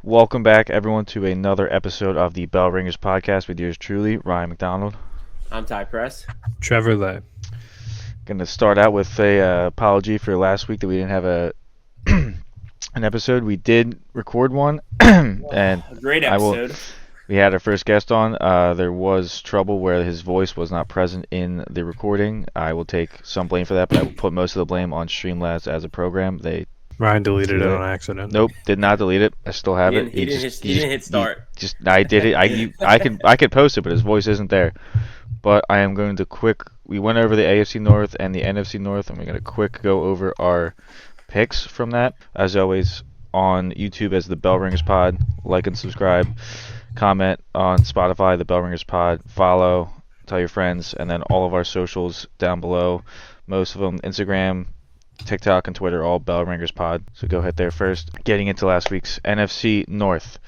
Welcome back, everyone, to another episode of the Bell Ringers podcast with yours truly, Ryan McDonald. I'm Ty Press. Trevor Lay. Going to start out with a apology for last week that we didn't have an episode. We did record one, and A great episode. We had our first guest on. There was trouble where his voice was not present in the recording. I will take some blame for that, but I will put most of the blame on Streamlabs as a program. Ryan deleted it on accident. Nope, did not delete it. I still have it. He didn't hit start. I did it. I could post it, but his voice isn't there. But I am going to we went over the AFC North and the NFC North, and we're going to go over our picks from that. As always, on YouTube as the Bell Ringers Pod. Like and subscribe. Comment on Spotify, the Bell Ringers Pod. Follow, tell your friends, and then all of our socials down below. Most of them, Instagram, TikTok, and Twitter, all Bell Ringers Pod. So go ahead there first. Getting into last week's NFC North.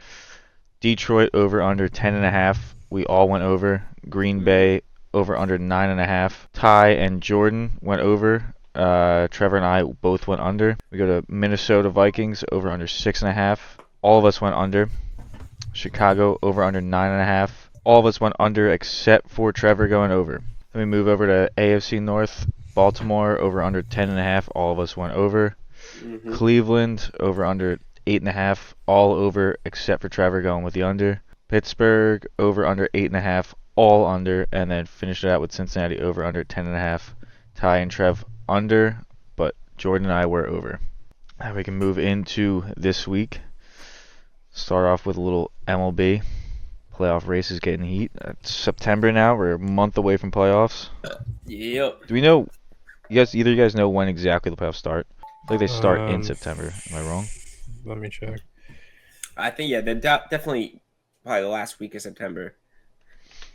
Detroit over under 10.5. We all went over. Green Bay over under 9.5. Ty and Jordan went over. Trevor and I both went under. We go to Minnesota Vikings over under 6.5. All of us went under. Chicago over under 9.5. All of us went under except for Trevor going over. Then we move over to AFC North. Baltimore over under 10.5. All of us went over. Cleveland over under 8.5. All over except for Trevor going with the under. Pittsburgh over under 8.5. All under, and then finish it out with Cincinnati over under 10.5. Ty and Trev under, but Jordan and I were over. Now we can move into this week. Start off with a little MLB. Playoff race is getting heat. It's September now. We're a month away from playoffs. Yep. Do we know? Either of you guys know when exactly the playoffs start? I think they start in September. Am I wrong? Let me check. I think they're definitely probably the last week of September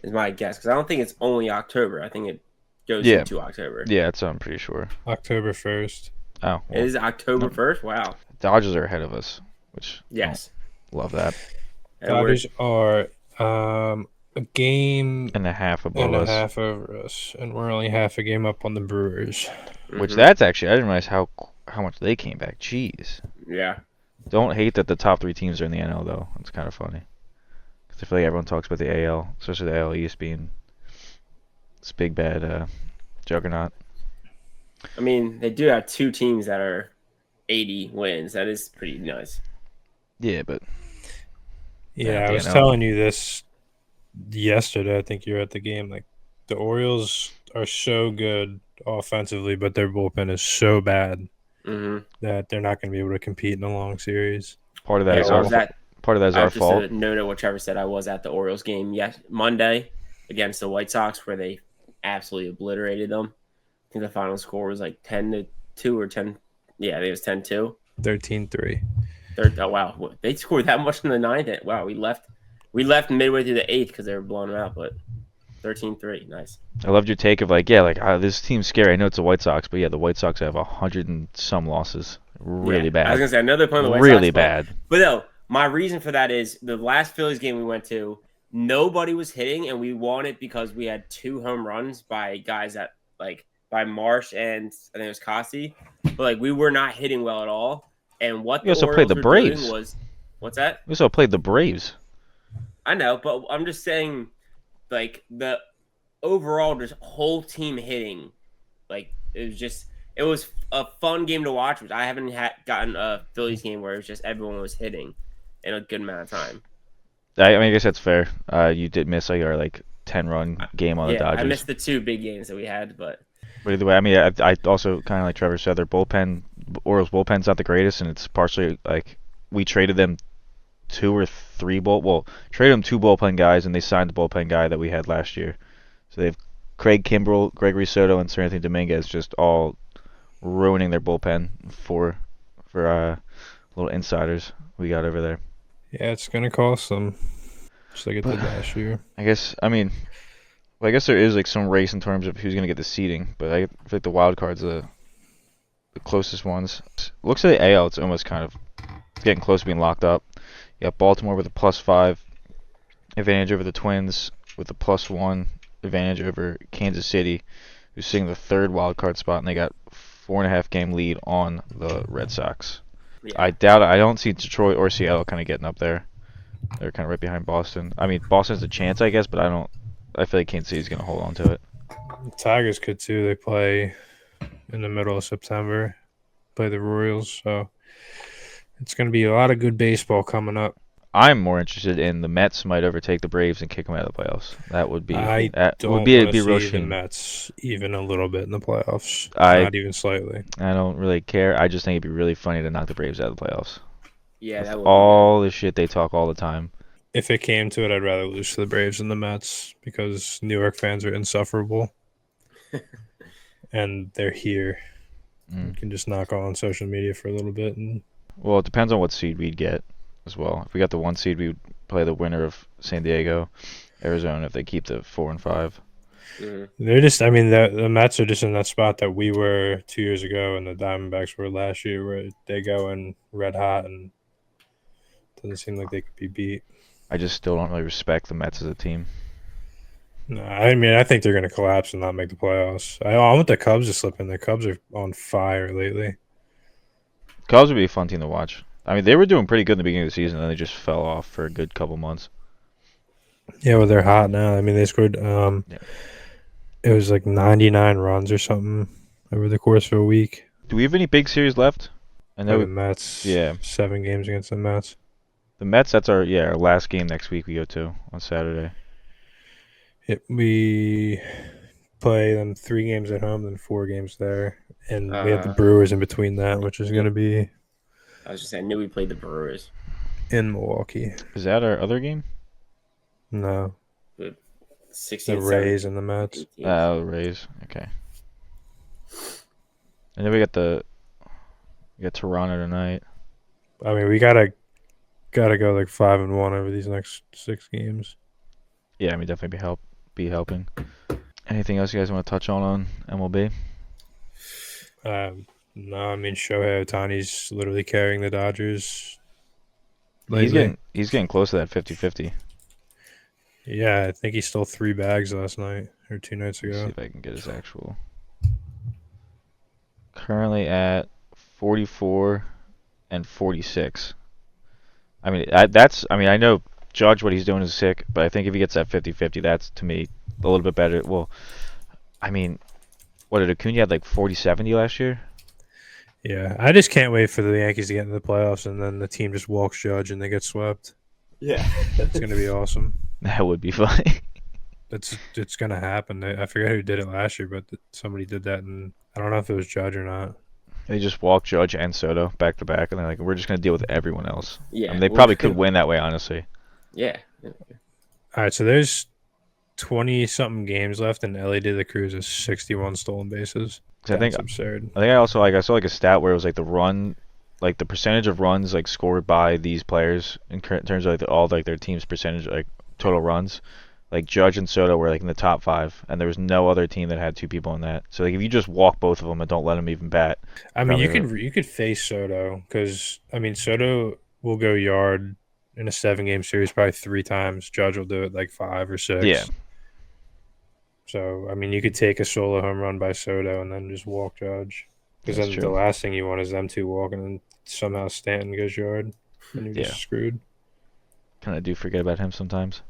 is my guess, because I don't think it's only October. I think it goes into October. Yeah, that's I'm pretty sure. October 1st. Oh, well, It is October 1st? Wow. Dodgers are ahead of us, which Yes. love that. Dodgers are a game And a half above and a us. half over us, and we're only half a game up on the Brewers. Which that's actually I didn't realize how much they came back. Jeez. Yeah. Don't hate that the top three teams are in the NL though. It's kind of funny. Because I feel like everyone talks about the AL, especially the AL East being this big bad juggernaut. I mean, they do have two teams that are 80 wins. That is pretty nice. Yeah, but Yeah, the I was NL. telling you this yesterday. I think you were at the game. Like, the Orioles are so good offensively, but their bullpen is so bad that they're not going to be able to compete in a long series. part of that is I our was at part of that is our just fault. to note what Trevor said. I was at the Orioles game Monday against the White Sox, where they absolutely obliterated them. I think the final score was like 10-2 or 10. Yeah, I think it was 10-2. 13-3. Oh wow, they scored that much in the ninth. Wow, we left midway through the eighth because they were blowing them out. But 13-3, nice. I loved your take of this team's scary. I know it's the White Sox, but yeah, the White Sox have 100 and some losses. Really bad. I was gonna say another playing the White really Sox, bad. But no, my reason for that is the last Phillies game we went to, nobody was hitting, and we won it because we had 2 home runs by guys that by Marsh and I think it was Cossey. But we were not hitting well at all. And what We also the played the Orioles were doing Braves. was, what's that? We also played the Braves. I know, but I'm just saying, the overall just whole team hitting, it was a fun game to watch. Which I haven't gotten a Phillies game where it was just everyone was hitting in a good amount of time. I guess that's fair. You did miss our 10-run game on the Dodgers. I missed the 2 big games that we had, but either way, I also kind of like Trevor said, their Orioles bullpen's not the greatest, and it's partially we traded them 2 or 3 traded them 2 bullpen guys, and they signed the bullpen guy that we had last year. So they have Craig Kimbrell, Gregory Soto, and Sir Anthony Dominguez just all ruining their bullpen for little insiders we got over there. Yeah, it's going to cost them, just like it did last year. I guess there is some race in terms of who's gonna get the seeding, but I feel like the wild cards are the closest ones. Looks at the AL, it's almost it's getting close to being locked up. You got Baltimore with a +5 advantage over the Twins, with a +1 advantage over Kansas City, who's sitting the 3rd wild card spot, and they got 4.5 game lead on the Red Sox. Yeah. I doubt it. I don't see Detroit or Seattle kind of getting up there. They're kind of right behind Boston. I mean, Boston has a chance, I guess, but I don't. I feel like Kansas City's going to hold on to it. Tigers could too. They play in the middle of September. Play the Royals, so it's going to be a lot of good baseball coming up. I'm more interested in the Mets might overtake the Braves and kick them out of the playoffs. That would be. I That don't would be want a to real see the shame. Mets even a little bit in the playoffs. I Not even slightly. don't really care. I just think it'd be really funny to knock the Braves out of the playoffs. Yeah, With that would all the shit they talk all the time. If it came to it, I'd rather lose to the Braves than the Mets because New York fans are insufferable. And they're here. You can just knock on social media for a little bit. And Well, it depends on what seed we'd get as well. If we got the 1 seed, we would play the winner of San Diego, Arizona if they keep the 4 and 5. be. Mhm. they're just, I mean, the Mets are just in that spot that we were 2 years ago and the Diamondbacks were last year, where they go in red hot and it doesn't seem like they could be beat. I just still don't really respect the Mets as a team. No, I mean, I think they're going to collapse and not make the playoffs. I want the Cubs to slip in. The Cubs are on fire lately. Cubs would be a fun team to watch. I mean, they were doing pretty good in the beginning of the season, and then they just fell off for a good couple months. Yeah, well, they're hot now. I mean, they scored. Yeah. It was like 99 runs or something over the course of a week. Do we have any big series left? I The know Mets. yeah. 7 games against the Mets. the Mets. That's our last game next week. We go to on Saturday. We play them 3 games at home, then 4 games there, and we have the Brewers in between that, which is going to be I was just saying, I knew we played the Brewers. in Milwaukee. Is that our other game? No, 16, the Rays and the Mets. The Rays. Okay. And then we got Toronto tonight. I mean, we gotta go like 5-1 over these next 6 games. Yeah, I mean definitely be helping. Anything else you guys want to touch on MLB? No, I mean Shohei Ohtani's literally carrying the Dodgers lately. He's getting close to that 50-50. Yeah, I think he stole 3 bags last night or 2 nights Let's see ago. if I can get his actual. Currently at 44 and 46. I mean, I know Judge what he's doing is sick, but I think if he gets that 50-50, that's to me a little bit better. Well, I mean, what did Acuna had like 40-70 last year? Yeah, I just can't wait for the Yankees to get into the playoffs and then the team just walks Judge and they get swept. Yeah. It's gonna be awesome. That would be funny. It's gonna happen. I forget who did it last year, but somebody did that, and I don't know if it was Judge or not. They just walk Judge and Soto back to back, and they're like, we're just gonna deal with everyone else. Yeah. I mean, they probably could win that way, honestly. Yeah. All right, so there's 20-something games left, and Ellie De La Cruz has 61 stolen bases. 'Cause That's absurd. I think I saw like a stat where it was like the percentage of runs like scored by these players in terms of like all like their team's percentage like total runs. Like Judge and Soto were like in the top 5, and there was no other team that had 2 people in that. So like if you just walk both of them and don't let them even bat. I mean, Probably you could face Soto because I mean Soto will go yard in a 7-game series probably 3 times. Judge will do it like 5 or 6. Yeah. So I mean, you could take a solo home run by Soto and then just walk Judge, because That's then true. the last thing you want is them 2 walking and somehow Stanton goes yard, and you're Yeah. just screwed. Kind of do forget about him sometimes.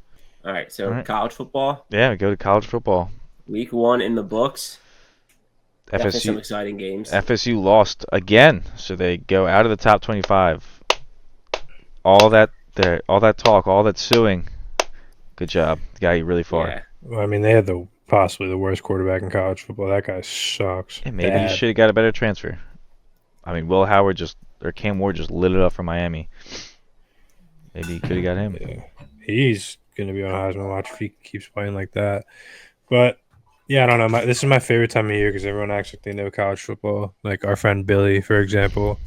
All right. So All right. college football, Yeah, we go to college football. week 1 in the books. Definitely some FSU exciting games. FSU lost again, so they go out of the top 25. All that talk, all that suing. Good job. Got you really far. Yeah. Well, I mean, they had possibly the worst quarterback in college football. That guy sucks. Yeah, maybe Bad. he should have got a better transfer. I mean, Will Howard Cam Ward just lit it up for Miami. Maybe he could have got him. Yeah. He's going to be on Heisman watch if he keeps playing like that. But, yeah, I don't know. This is my favorite time of year because everyone acts like they know college football. Like our friend Billy, for example,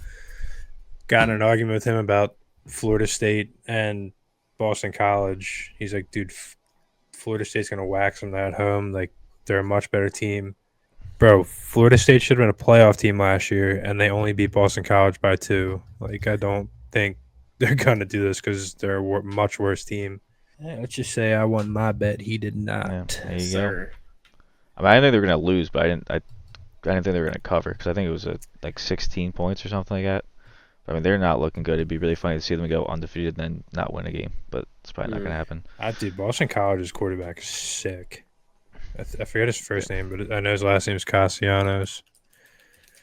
got in an argument with him about Florida State and Boston College. He's like, dude, Florida State's going to wax them at home. Like, they're a much better team. Bro, Florida State should have been a playoff team last year, and they only beat Boston College by 2. Like, I don't think they're going to do this because they're a much worse team. Let's just say I won my bet. He did not. Yeah, there you go. Sir. I mean, I didn't think they were gonna lose, but I didn't think they were gonna cover because I think it was like 16 points or something like that. I mean, they're not looking good. It'd be really funny to see them go undefeated and then not win a game, but it's probably not going to happen. Dude, Boston College's quarterback is sick. I forget his first name, but I know his last name is Castellanos.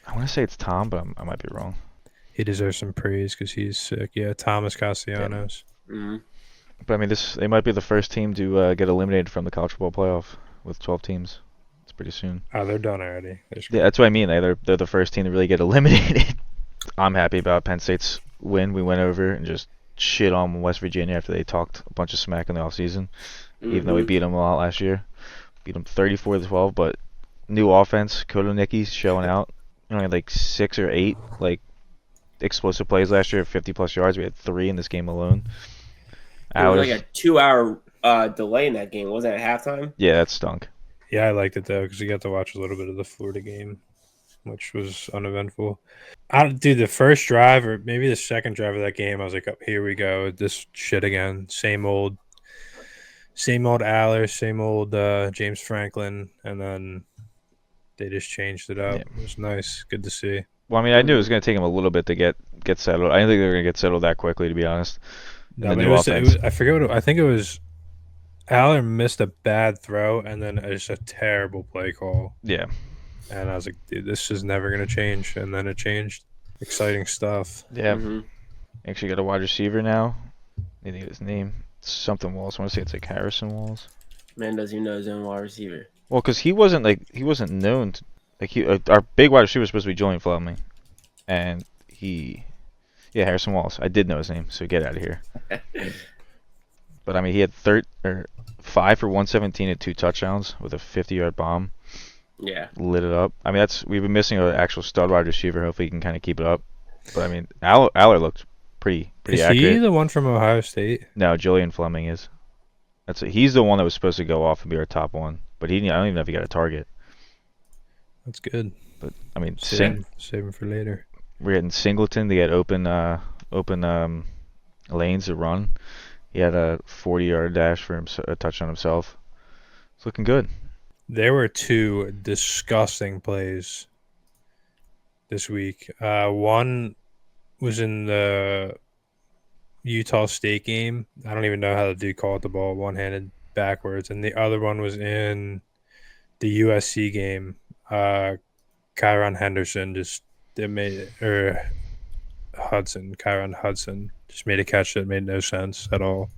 I want to say it's Tom, but I might be wrong. He deserves some praise because he's sick. Yeah, Thomas Castellanos. Mm-hmm. But I mean, they might be the first team to get eliminated from the college football playoff with 12 teams. It's pretty soon. Oh, they're done already. Yeah, that's what I mean. They're the first team to really get eliminated. I'm happy about Penn State's win. We went over and just shit on West Virginia after they talked a bunch of smack in the offseason, even though we beat them a lot last year. Beat them 34-12, but new offense, Kotonicki's showing out. You only had like 6 or 8 like explosive plays last year, 50+ yards. We had 3 in this game alone. There was like a 2-hour delay in that game. Wasn't it at halftime? Yeah, that stunk. Yeah, I liked it though because you got to watch a little bit of the Florida game, which was uneventful. Dude, the first drive or maybe the second drive of that game, I was like, oh, here we go, this shit again. Same old Aller, same old James Franklin, and then they just changed it up. Yeah. It was nice, good to see. Well, I mean, I knew it was going to take them a little bit to get settled. I didn't think they were going to get settled that quickly, to be honest. No, but it was, I forget I think it was Aller missed a bad throw and then just a terrible play call. Yeah. And I was like, dude, this is never going to change. And then it changed. Exciting stuff. Yeah. Actually got a wide receiver now. I think his name. Something Walls. I want to say it's like Harrison Walls. Man doesn't even know his own wide receiver. Well, because he wasn't known to, our big wide receiver was supposed to be Julian Fleming. And Harrison Walls. I did know his name, so get out of here. But I mean, he had 5 for 117 and 2 touchdowns with a 50-yard bomb. Yeah, lit it up. I mean, we've been missing an actual stud wide receiver. Hopefully, he can kind of keep it up. But I mean, Aller looked pretty accurate. Is he the one from Ohio State? No, Julian Fleming is. He's the one that was supposed to go off and be our top one. But I don't even know if he got a target. That's good. But I mean, save him for later. We're getting Singleton to get open lanes to run. He had a 40-yard dash for a touchdown himself. It's looking good. There were 2 disgusting plays this week. One was in the Utah State game. I don't even know how the dude caught the ball one-handed backwards. And the other one was in the USC game. Kyron Henderson Kyron Hudson just made a catch that made no sense at all.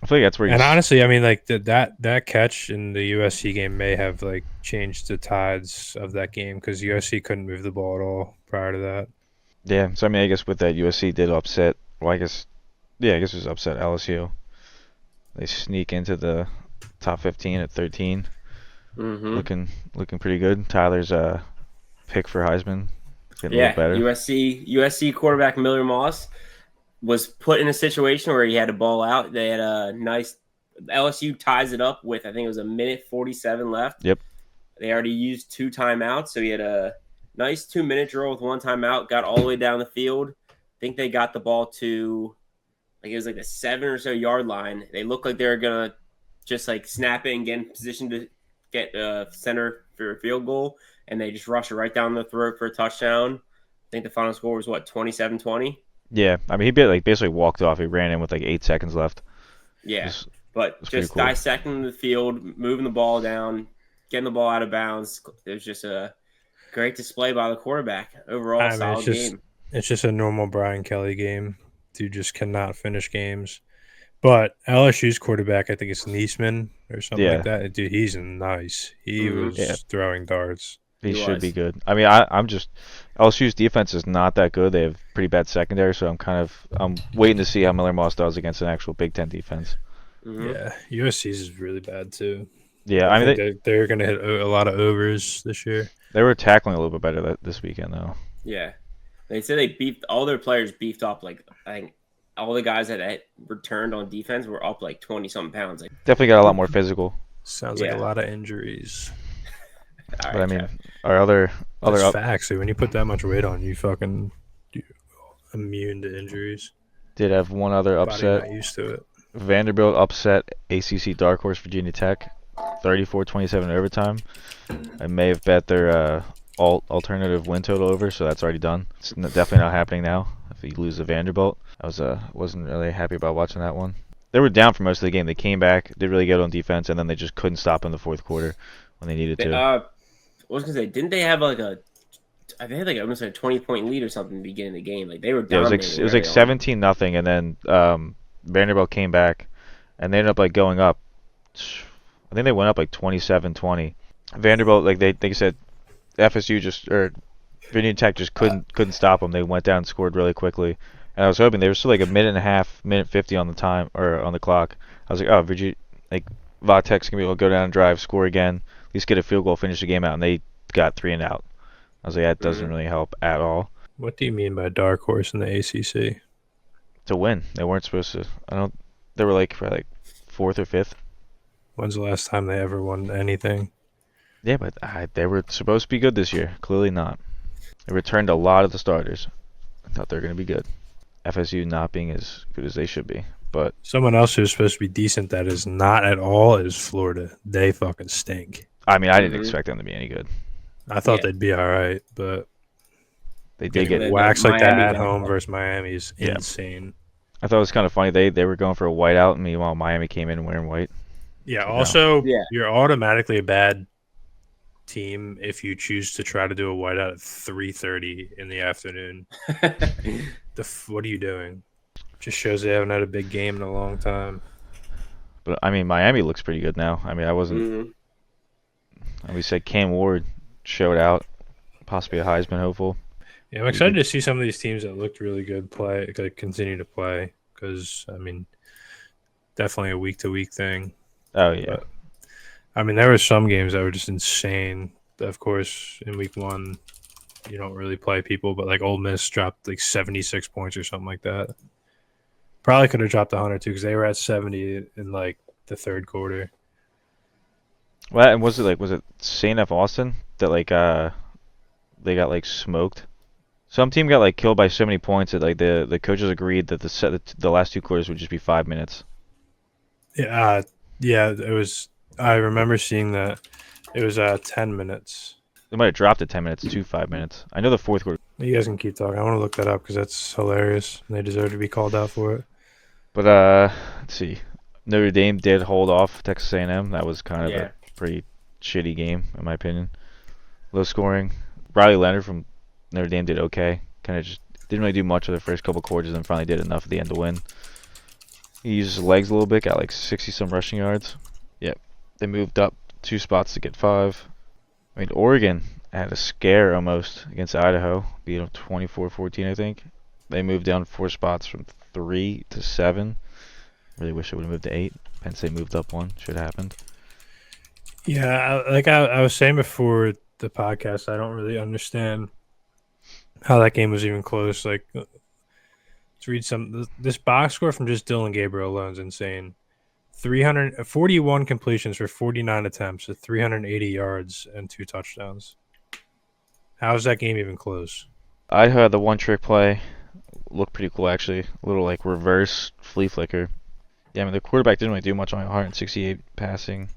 I feel like that's where. And honestly, I mean, like that catch in the USC game may have like changed the tides of that game because USC couldn't move the ball at all prior to that. Yeah, so I mean, I guess with that, USC did upset. Well, I guess it was upset LSU. They sneak into the top 15 at 13. Looking pretty good. Tyler's pick for Heisman. It's getting a little better. USC quarterback Miller Moss was put in a situation where he had to ball out. They had a nice LSU ties it up with, I think it was 1:47 left. Yep. They already used 2 timeouts, so he had a nice 2-minute drill with 1 timeout. Got all the way down the field. I think they got the ball to it was like the 7 or so yard line. They looked like they were gonna just like snap it and get in position to get center for a field goal, and they just rushed it right down the throat for a touchdown. I think the final score was 27-20. Yeah, I mean, he basically walked off. He ran in with like 8 seconds left. Yeah, but just cool. Dissecting the field, moving the ball down, getting the ball out of bounds. It was just a great display by the quarterback. Overall, solid game. It's just a normal Brian Kelly game. Dude just cannot finish games. But LSU's quarterback, I think it's Neesman or something like that. Dude, he's nice. He was throwing darts. He should be good. I mean, I'm just LSU's defense is not that good. They have pretty bad secondary, so I'm waiting to see how Miller Moss does against an actual Big Ten defense. Yeah, USC's is really bad too. Yeah, I mean they're going to hit a lot of overs this year. They were tackling a little bit better this weekend though. Yeah, they said all their players beefed up. Like I think all the guys that returned on defense were up like 20-something pounds. Like, definitely got a lot more physical. Sounds like a lot of injuries. But I mean, our other facts. So when you put that much weight on, you're immune to injuries. Did have one other upset. Not used to it. Vanderbilt upset ACC dark horse Virginia Tech, 34-27 in overtime. I may have bet their alternative win total over, so that's already done. It's definitely not happening now. if you lose to Vanderbilt. I wasn't really happy about watching that one. They were down for most of the game. They came back, did really good on defense, and then they just couldn't stop in the fourth quarter when they needed to. I was gonna say, didn't they have like I think like almost a 20-point lead or something at the beginning of the game? Like they were Yeah, dominating. it was like 17-0, and then Vanderbilt came back, and they ended up like going up. I think they went up like 27-20. Vanderbilt, like they said, FSU or Virginia Tech just couldn't stop them. They went down and scored really quickly, and I was hoping they were still like a minute and a half, minute 50 on the time or on the clock. I was like, oh, Virginia, like Vatek's gonna be able to go down and drive, score again, at least get a field goal, finish the game out, and they got 3 and out. I was like, that doesn't really help at all. What do you mean by dark horse in the ACC? To win, they weren't supposed to. They were like probably like 4th or 5th. When's the last time they ever won anything? Yeah, but they were supposed to be good this year. Clearly not. They returned a lot of the starters. I thought they were going to be good. FSU not being as good as they should be. But someone else who's supposed to be decent that is not at all is Florida. They fucking stink. I mean, I didn't expect them to be any good. I thought they'd be all right, but they did get waxed like that at home versus Miami is insane. I thought it was kind of funny. They were going for a whiteout, and meanwhile Miami came in wearing white. Yeah. Also, you're automatically a bad team if you choose to try to do a whiteout at 3:30 in the afternoon. What are you doing? Just shows they haven't had a big game in a long time. But I mean, Miami looks pretty good now. I mean, I wasn't. We said Cam Ward showed out, possibly a Heisman hopeful. Yeah, I'm excited to see some of these teams that looked really good continue to play because I mean, definitely a week-to-week thing. Oh yeah. But, I mean, there were some games that were just insane. Of course, in week 1, you don't really play people, but like Ole Miss dropped like 76 points or something like that. Probably could have dropped 100 too because they were at 70 in like the third quarter. Well, and was it St. F. Austin that like they got like smoked? Some team got like killed by so many points that like the coaches agreed that the last 2 quarters would just be 5 minutes. Yeah, it was. I remember seeing that. It was 10 minutes. They might have dropped it 10 minutes to 5 minutes. I know the fourth quarter. You guys can keep talking. I want to look that up because that's hilarious, and they deserve to be called out for it. But let's see. Notre Dame did hold off Texas A&M. That was kind of a pretty shitty game in my opinion. Low scoring. Riley Leonard from Notre Dame did okay. Kind of just didn't really do much of the first couple quarters, and finally did enough at the end to win. He used his legs a little bit, got like 60-some rushing yards. Yep. They moved up 2 spots to get 5. I mean, Oregon had a scare almost against Idaho. Beat them 24-14, I think. They moved down 4 spots from 3 to 7. Really wish it would have moved to 8. Penn State moved up 1. Should have happened. Yeah, I was saying before the podcast, I don't really understand how that game was even close. Like, let's read this box score from just Dylan Gabriel alone is insane. 341 completions for 49 attempts at 380 yards and 2 touchdowns. How is that game even close? Idaho had the one trick play. Looked pretty cool, actually. A little like reverse flea flicker. Yeah, I mean, the quarterback didn't really do much on 168 passing.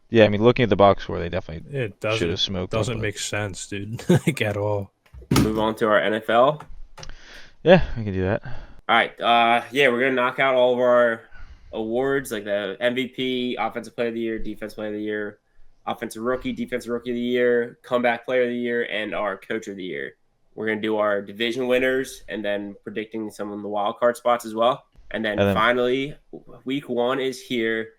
Yeah, I mean, looking at the box score, they definitely should have smoked. Doesn't make sense, dude. Like, at all. Move on to our NFL. Yeah, we can do that. All right. We're going to knock out all of our awards, like the MVP, Offensive Player of the Year, Defensive Player of the Year, Offensive Rookie, Defensive Rookie of the Year, Comeback Player of the Year, and our Coach of the Year. We're going to do our division winners and then predicting some of the wild card spots as well. And then finally, week 1 is here.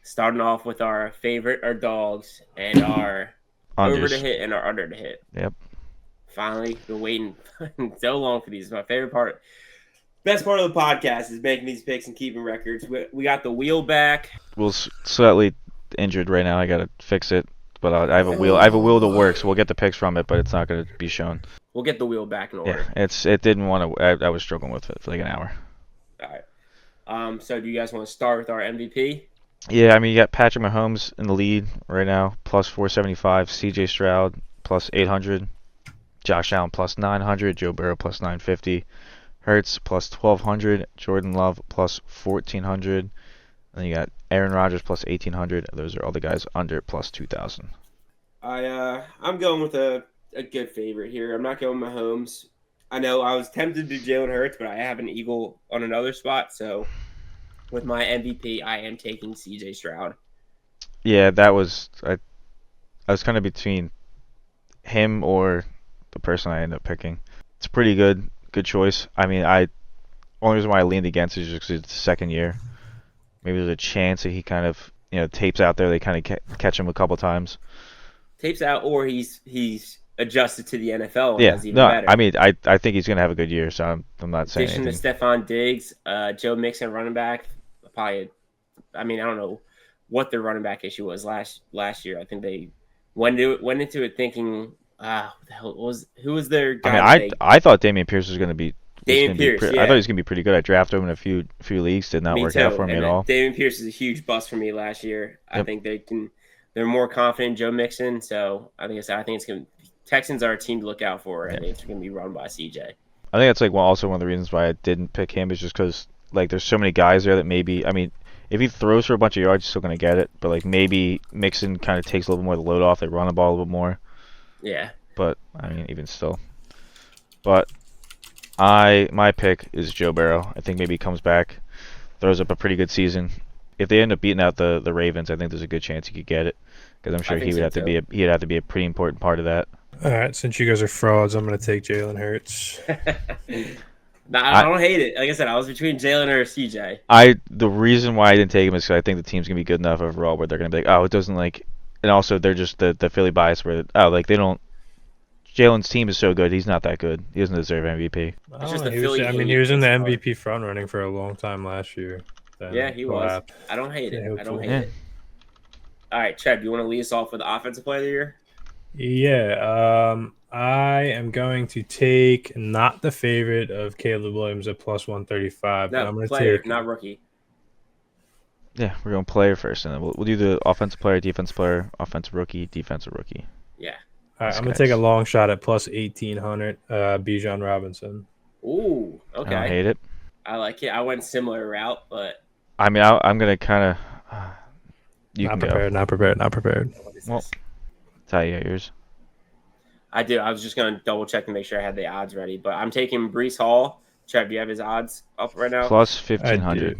Starting off with our favorite, our dogs, and our over to hit and our under to hit. Yep. Finally, been waiting so long for these. It's my favorite part. Best part of the podcast is making these picks and keeping records. We got the wheel back. Will's slightly injured right now. I gotta fix it, but I have a wheel. I have a wheel to work, so we'll get the picks from it, but it's not gonna be shown. We'll get the wheel back in order. Yeah, it didn't want to. I was struggling with it for like an hour. All right. So do you guys want to start with our MVP? Yeah, I mean, you got Patrick Mahomes in the lead right now, plus 475. C.J. Stroud, plus 800. Josh Allen, plus 900. Joe Burrow, plus 950. Hurts, plus 1,200. Jordan Love, plus 1,400. And then you got Aaron Rodgers, plus 1,800. Those are all the guys under, plus 2,000. I'm going with a good favorite here. I'm not going Mahomes. I know I was tempted to do Jalen Hurts, but I have an Eagle on another spot. So with my MVP, I am taking CJ Stroud. Yeah, that was I was kind of between him or the person I ended up picking. It's a pretty good choice. I mean, only reason why I leaned against it is just because it's the second year. Maybe there's a chance that he kind of tapes out there. They kind of catch him a couple times. Tapes out, or he's adjusted to the NFL and Yeah, does even no, better. I mean I think he's gonna have a good year. So I'm not saying In addition anything. to Stephon Diggs, Joe Mixon running back, probably. I mean, I don't know what their running back issue was last year. I think they went into it thinking, what the hell who was their guy? I mean, I thought Dameon Pierce was gonna be. Dameon Pierce, I thought he was gonna be pretty good. I drafted him in a few leagues. Did not work out for me at all. Dameon Pierce is a huge bust for me last year. Yep. I think they're more confident in Joe Mixon. So I think it's gonna. Texans are a team to look out for. I think it's gonna be run by CJ. I think that's like also one of the reasons why I didn't pick him is just because like there's so many guys there that maybe, I mean, if he throws for a bunch of yards, he's still gonna get it. But like maybe Mixon kind of takes a little bit more of the load off. They run the ball a little bit more. Yeah. But I mean, even still. But my pick is Joe Burrow. I think maybe he comes back, throws up a pretty good season. If they end up beating out the Ravens, I think there's a good chance he could get it because I'm sure he'd have to be a pretty important part of that. All right, since you guys are frauds, I'm going to take Jalen Hurts. I don't hate it. Like I said, I was between Jalen or CJ. The reason why I didn't take him is because I think the team's gonna be good enough overall where they're gonna be like, oh, it doesn't like, and also they're just the Philly bias where like they don't. Jalen's team is so good, he's not that good. He doesn't deserve MVP. He was in the MVP front running for a long time last year. Yeah, he was. I don't hate it. I don't hate it. All right, Chad, do you want to lead us off with the offensive player of the year? Yeah, I am going to take not the favorite of Caleb Williams at plus 135. No, but I'm going to player, take not rookie. Yeah, we're going player first, and then we'll do the offensive player, defensive player, offensive rookie, defensive rookie. Yeah. All right, I'm going to take a long shot at plus 1,800, Bijan Robinson. Ooh, okay. I don't hate it. I like it. I went similar route, but I mean, I'm going to kind of. Not prepared. Well, Ty, you got yours. I do. I was just going to double check to make sure I had the odds ready, but I'm taking Breece Hall. Trev, do you have his odds up right now? Plus 1,500.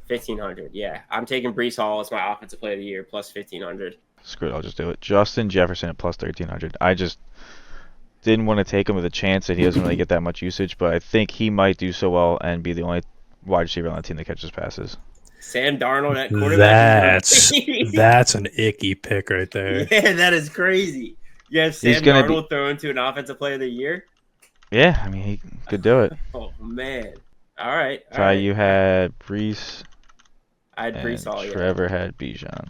1,500, yeah. I'm taking Breece Hall as my offensive player of the year, plus 1,500. Screw it, I'll just do it. Justin Jefferson at plus 1,300. I just didn't want to take him with a chance that he doesn't really get that much usage, but I think he might do so well and be the only wide receiver on the team that catches passes. Sam Darnold at quarterback. That's an icky pick right there. Yeah, that is crazy. You have Sam Darnold thrown to an offensive player of the year? Yeah, I mean, he could do it. Oh, man. All right. Ty, you had Breece. I had Breece Hall, yeah. Trevor had Bijan.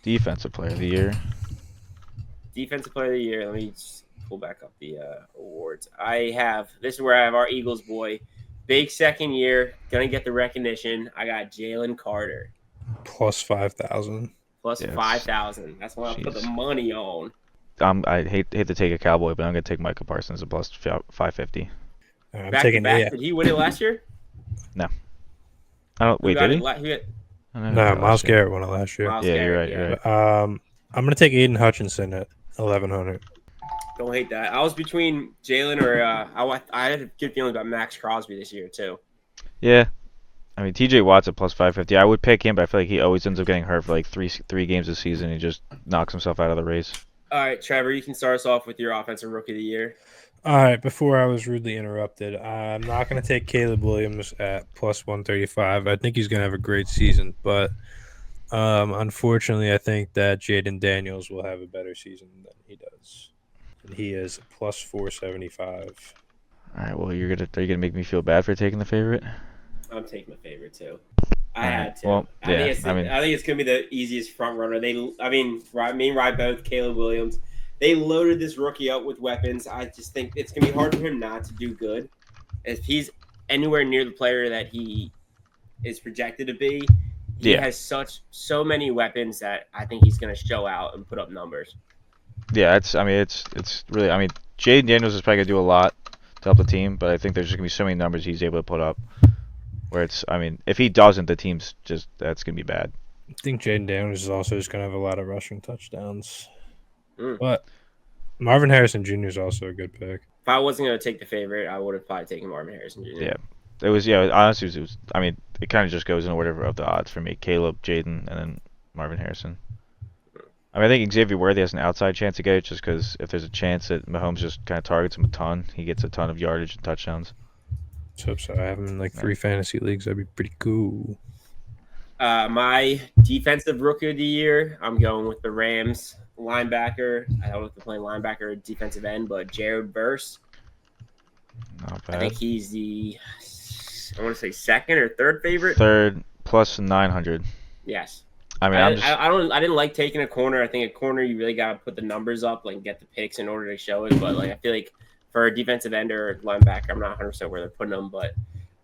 Defensive player of the year. Defensive player of the year. Let me just pull back up the awards. This is where I have our Eagles boy. Big second year. Going to get the recognition. I got Jalen Carter. Plus 5,000. Plus 5,000. That's what I put the money on. I hate to take a Cowboy, but I'm going to take Micah Parsons at plus 550. I'm taking back. Did he win it last year? No. I don't. Wait, did he? No, Myles Garrett won it last year. You're right. I'm going to take Aiden Hutchinson at 1,100. Don't hate that. I was between Jalen or I had a good feeling about Max Crosby this year too. Yeah, I mean TJ Watt's at plus 550. I would pick him, but I feel like he always ends up getting hurt for like three games this season. He just knocks himself out of the race. All right, Trevor, you can start us off with your offensive rookie of the year. All right, before I was rudely interrupted, I'm not going to take Caleb Williams at plus 135. I think he's going to have a great season, but unfortunately, I think that Jaden Daniels will have a better season than he does. And he is plus 475. All right, well, are you gonna make me feel bad for taking the favorite? I'm taking the favorite too. I had to. Well, I think it's gonna be the easiest front runner. Me and Rye both. Caleb Williams. They loaded this rookie up with weapons. I just think it's gonna be hard for him not to do good. If he's anywhere near the player that he is projected to be, he has so many weapons that I think he's gonna show out and put up numbers. Yeah, it's really. I mean, Jaden Daniels is probably gonna do a lot to help the team, but I think there's just gonna be so many numbers he's able to put up. Where if he doesn't, the team's that's gonna be bad. I think Jaden Daniels is also just gonna have a lot of rushing touchdowns. But Marvin Harrison Jr. is also a good pick. If I wasn't going to take the favorite, I would have probably taken Marvin Harrison Jr. Yeah. It was, yeah, honestly, it was, I mean, it kind of just goes in order of the odds for me. Caleb, Jaden, and then Marvin Harrison. I mean, I think Xavier Worthy has an outside chance to get it just because if there's a chance that Mahomes just kind of targets him a ton, he gets a ton of yardage and touchdowns. So I have him in like 3 fantasy leagues. That'd be pretty cool. My defensive rookie of the year, I'm going with the Rams linebacker. I don't know if they're playing linebacker or defensive end, but Jared Verse. Not I bad. think he's the, I want to say second or third favorite. Third plus 900. Yes. I mean, I didn't like taking a corner. I think a corner you really gotta put the numbers up, like get the picks in order to show it. But like I feel like for a defensive end or linebacker, I'm not 100% where they're putting them, but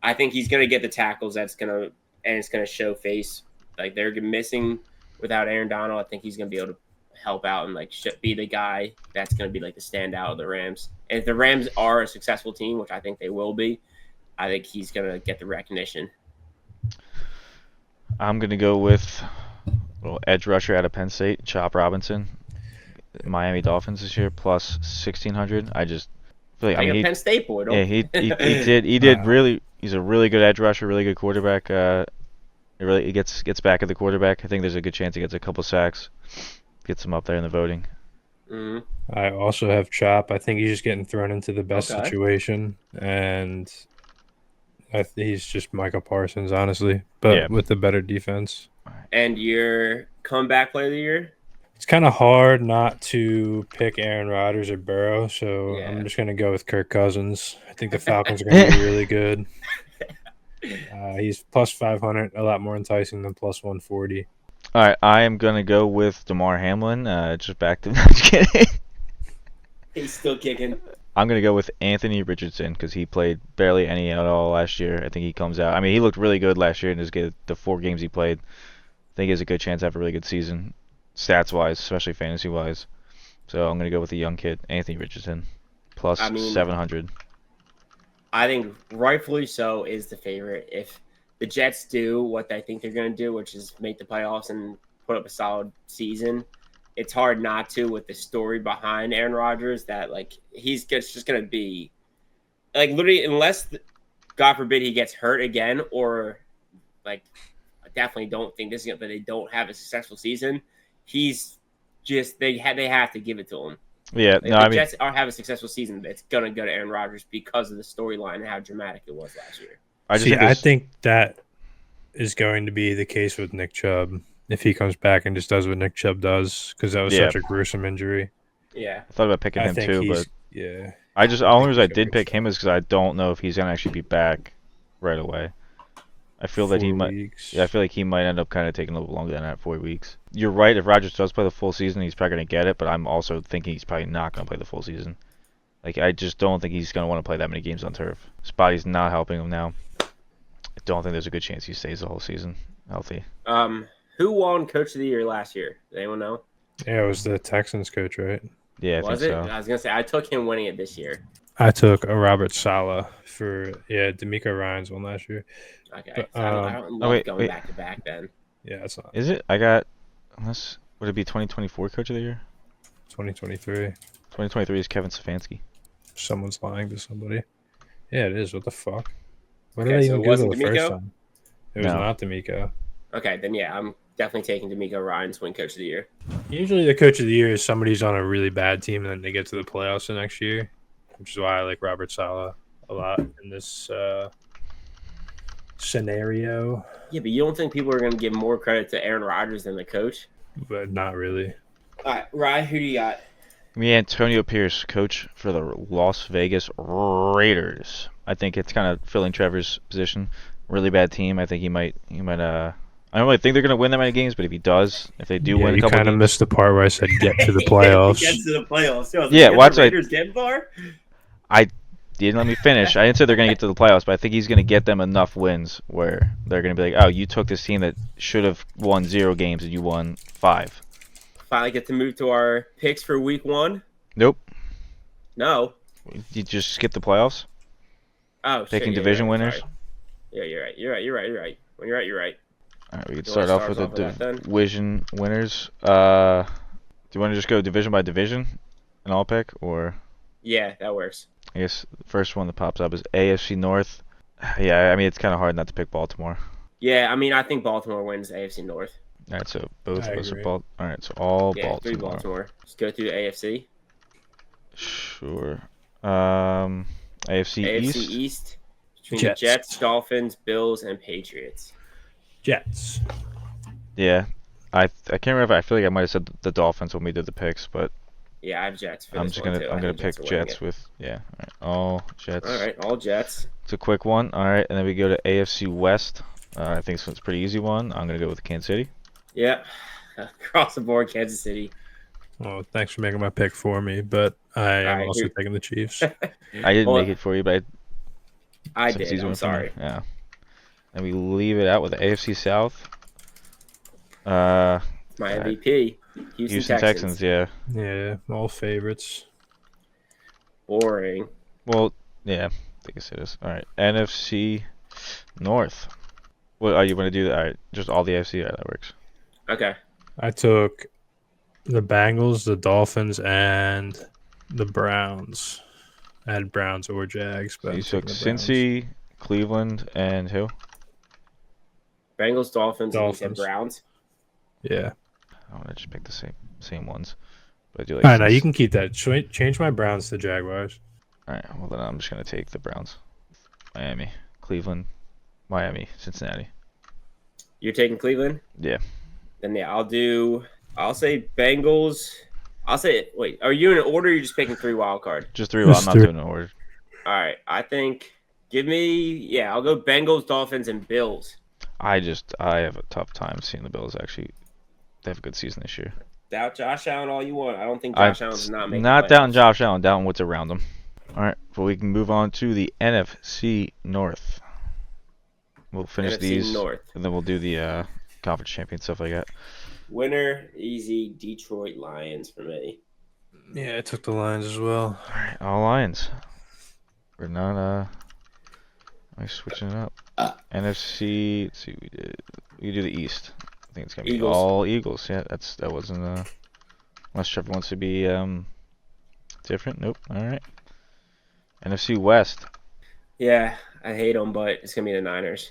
I think he's gonna get the tackles. It's gonna show face. Like they're missing without Aaron Donald. I think he's gonna be able to help out and like be the guy that's gonna be like the standout of the Rams. And if the Rams are a successful team, which I think they will be, I think he's gonna get the recognition. I'm going to go with a little edge rusher out of Penn State, Chop Robinson. Miami Dolphins this year, plus 1,600. I just feel like, I mean, a Penn State boy. Yeah, he did really. He's a really good edge rusher, really good quarterback. He gets back at the quarterback. I think there's a good chance he gets a couple sacks, gets him up there in the voting. Mm-hmm. I also have Chop. I think he's just getting thrown into the best situation, and he's just Micah Parsons, honestly, but with a better defense. And your comeback player of the year? It's kind of hard not to pick Aaron Rodgers or Burrow, so I'm just going to go with Kirk Cousins. I think the Falcons are going to be really good. He's plus 500, a lot more enticing than plus 140. All right, I am going to go with DeMar Hamlin. Just back to just kidding. He's still kicking. I'm going to go with Anthony Richardson because he played barely any at all last year. I think he comes out. I mean, he looked really good last year in the 4 games he played. I think he has a good chance to have a really good season, stats-wise, especially fantasy-wise. So I'm going to go with the young kid, Anthony Richardson, plus 700. I think rightfully so is the favorite. If the Jets do what I think they're going to do, which is make the playoffs and put up a solid season, it's hard not to with the story behind Aaron Rodgers that, like, he's just going to be, like, literally, unless, God forbid, he gets hurt again or, like, I definitely don't think this is going to, they don't have a successful season. He's just, they have to give it to him. Yeah, if the Jets have a successful season, it's going to go to Aaron Rodgers because of the storyline and how dramatic it was last year. I think that is going to be the case with Nick Chubb if he comes back and just does what Nick Chubb does, because that was such a gruesome injury. Yeah. I thought about picking him too, but yeah. the only reason I did pick him is because I don't know if he's going to actually be back right away. I feel that he might. Yeah, I feel like he might end up kind of taking a little longer than that, 4 weeks. You're right. If Rodgers does play the full season, he's probably going to get it. But I'm also thinking he's probably not going to play the full season. Like, I just don't think he's going to want to play that many games on turf. His body's not helping him now. I don't think there's a good chance he stays the whole season healthy. Who won Coach of the Year last year? Does anyone know? Yeah, it was the Texans coach, right? Yeah, I think so. I was gonna say I took him winning it this year. I took a Robert Saleh for D'Amico Ryans won last year. Okay, but, I don't love going back to back then. Yeah, it's not. Is it? I got. Unless would it be 2024 Coach of the Year? 2023. 2023 is Kevin Stefanski. Someone's lying to somebody. Yeah, it is. What the fuck? What did I even Google the first time? It was not D'Amico. Okay, then yeah, I'm definitely taking D'Amico Ryans win Coach of the Year. Usually the Coach of the Year is somebody who's on a really bad team and then they get to the playoffs the next year, which is why I like Robert Saleh a lot in this scenario. Yeah, but you don't think people are going to give more credit to Aaron Rodgers than the coach? But not really. All right, Ryan, who do you got? Me, Antonio Pierce, coach for the Las Vegas Raiders. I think it's kind of filling Trevor's position. Really bad team. I think he might. I don't really think they're going to win that many games, but if he does, if they do win a couple, you kind of missed the part where I said get to the playoffs. Get to the playoffs. Yeah, watch the Raiders get far. I didn't let me finish. I didn't say they're going to get to the playoffs, but I think he's going to get them enough wins where they're going to be like, oh, you took this team that should have won 0 games and you won 5. Finally get to move to our picks for week 1. Nope. No. You just skip the playoffs? Oh, picking division winners? Sorry. Yeah, you're right. When you're right, you're right. All right, we can start off with the division winners. Do you want to just go division by division and all pick, or? Yeah, that works. I guess the first one that pops up is AFC North. Yeah, I mean it's kind of hard not to pick Baltimore. Yeah, I mean, I think Baltimore wins AFC North. All right, so both I of us are agree. All right, so all Yeah, three Baltimore. Baltimore. Let's go through the AFC. Sure. AFC AFC East. East between Jets. the Jets, Dolphins, Bills, and Patriots. Jets. Yeah, I can't remember. I feel like I might have said the Dolphins when we did the picks, but Yeah, I have Jets for I'm this just one gonna too. I'm I gonna think pick are winning Jets it. with all Jets. All right, all Jets. It's a quick one. All right, and then we go to AFC West. I think this one's a pretty easy one. I'm gonna go with Kansas City. Yeah, across the board, Kansas City. Well, thanks for making my pick for me, but I am Alright, also here- taking the Chiefs. I didn't Well, make it for you, but I since did. he's I'm one for me, sorry. yeah. And we leave it out with the AFC South. Uh, My Alright. MVP, Houston Texans. Yeah. Yeah, all favorites. Boring. Well, yeah, I guess it is. All right, NFC North. What are you gonna do? All right, just all the AFC. Yeah, that works. Okay. I took the Bengals, the Dolphins, and the Browns. I had Browns or Jags, but So you I'm took taking the Browns. Cincy, Cleveland, and who? Bengals, Dolphins, and you said Dolphins. Browns. Yeah. I want to just pick the same ones, but I do like. All right, now you Cincy. can keep that. Change my Browns to Jaguars. All right, well then I'm just gonna take the Browns. Miami, Cleveland, Miami, Cincinnati. You're taking Cleveland? Yeah. Then yeah, I'll say Bengals. Wait, are you in order or are you just picking 3 wild card? Just three. Well, I'm not Just doing an order. All right. I think I'll go Bengals, Dolphins, and Bills. I have a tough time seeing the Bills actually. They have a good season this year. Doubt Josh Allen all you want. I don't think Josh Allen's not making Not playoffs. down Josh Allen, down what's around him. All right, well we can move on to the NFC North. We'll finish NFC these, North. and then we'll do the conference champion stuff like that. Winner, easy, Detroit Lions for me. Yeah, I took the Lions as well. All right, all Lions. We're not I'm switching it up. NFC. Let's see, we do the East. I think it's gonna be Eagles. all Eagles. Yeah, that wasn't unless Trevor wants to be different. Nope. All right. NFC West. Yeah, I hate them, but it's going to be the Niners.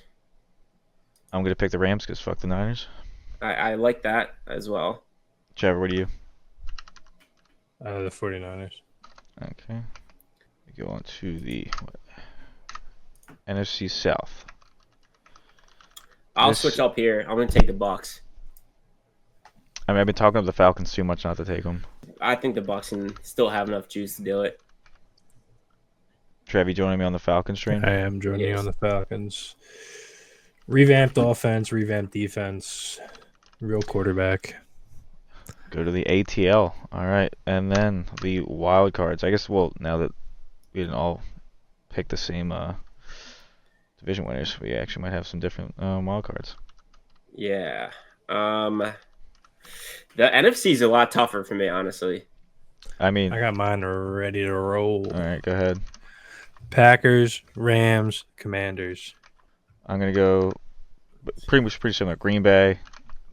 I'm gonna pick the Rams because fuck the Niners. I like that as well. Trevor, what do you? The 49ers. Okay. We go on to the NFC South. I'll This- switch up here. I'm going to take the Bucks. I mean, I've been talking to the Falcons too much not to take them. I think the Bucks can still have enough juice to do it. Trev, you joining me on the Falcons train? I am joining you Yes. on the Falcons. Revamped offense, revamped defense, real quarterback. Go to the ATL. All right, and then the wild cards. I guess. Well, now that we didn't all pick the same division winners, we actually might have some different wild cards. Yeah. The NFC is a lot tougher for me, honestly. I mean, I got mine ready to roll. all right, go ahead. Packers, Rams, Commanders. I'm gonna go pretty similar. Green Bay,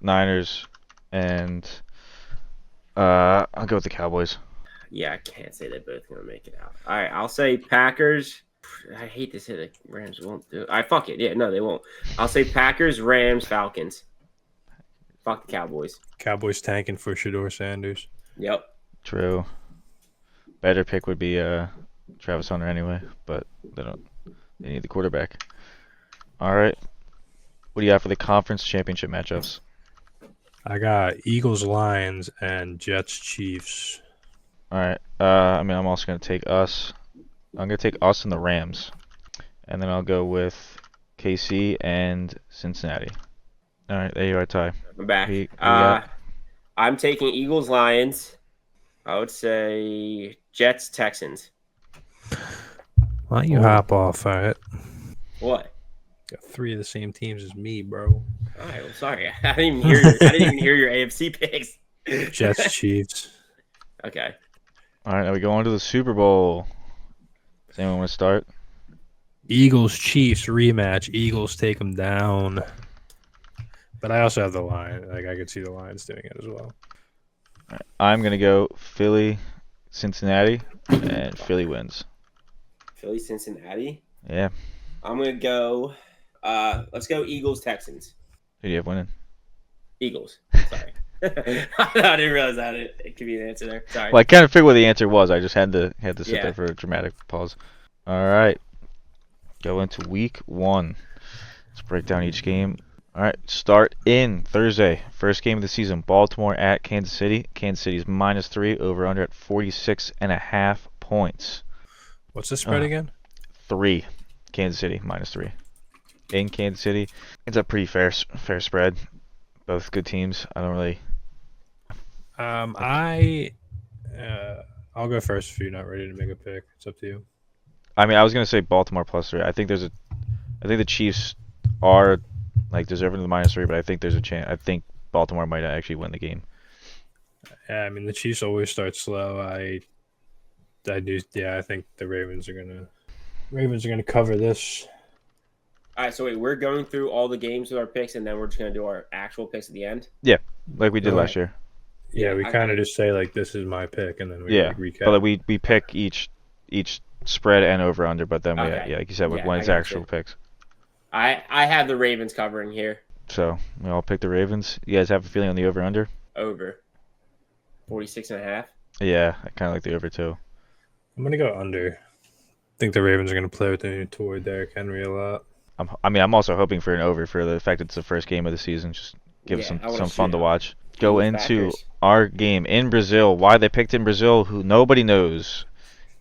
Niners, and I'll go with the Cowboys. Yeah, I can't say they're both going to make it out. All right, I'll say Packers. I hate to say the Rams won't do it. All right, fuck it. Yeah, no, they won't. I'll say Packers, Rams, Falcons. Fuck the Cowboys. Cowboys tanking for Shador Sanders. Yep. True. Better pick would be Travis Hunter anyway, but they need the quarterback. All right. What do you have for the conference championship matchups? I got Eagles, Lions, and Jets, Chiefs. All right. I'm also gonna take us. I'm gonna take us and the Rams, and then I'll go with KC and Cincinnati. All right, there you are, Ty. I'm back. We got- I'm taking Eagles, Lions. I would say Jets, Texans. Why don't you hop off? All right. What? Got 3 of the same teams as me, bro. All right, well, sorry. I didn't even hear your AFC picks. Jets, Chiefs. Okay. All right, now we go on to the Super Bowl. Does anyone want to start? Eagles, Chiefs rematch. Eagles take them down. But I also have the Lions. Like I could see the Lions doing it as well. I'm gonna go Philly, Cincinnati, and Philly wins. Philly, Cincinnati. Yeah. I'm gonna go. Let's go Eagles, Texans. Who do you have winning? Eagles. Sorry. I didn't realize that it could be an answer there. Sorry. Well, I kind of figured what the answer was. I just had to sit Yeah. there for a dramatic pause. All right. Go into week 1. Let's break down each game. All right. Start in Thursday. First game of the season. Baltimore at Kansas City. Kansas City's -3. Over under at 46.5 points. What's the spread again? 3. Kansas City -3. In Kansas City. It's a pretty fair spread. Both good teams. I don't really. I'll go first if you're not ready to make a pick. It's up to you. I mean, I was gonna say Baltimore +3. I think the Chiefs are like deserving of the -3, but I think there's a chance. I think Baltimore might actually win the game. Yeah, I mean the Chiefs always start slow. I do. Yeah, I think the Ravens are gonna cover this. All right, so wait, we're going through all the games with our picks, and then we're just gonna do our actual picks at the end. Like we did Alright. last year. Yeah, we I- kind of just say like this is my pick, and then we Yeah, like, recap. But like, we pick each spread and over under, but then we Okay. like you said, Yeah, when I it's got actual you. picks. I have the Ravens covering here. So we all pick the Ravens. You guys have a feeling on the over under? Over 46.5. Yeah, I kind of like the over too. I'm gonna go under. I think the Ravens are gonna play with the new toy Derrick Henry a lot. I'm also hoping for an over for the fact it's the first game of the season. Just give us Yeah, I wanna some fun see to it. watch. Go Eagles, into Packers. our game in Brazil. Why they picked in Brazil? Who nobody knows.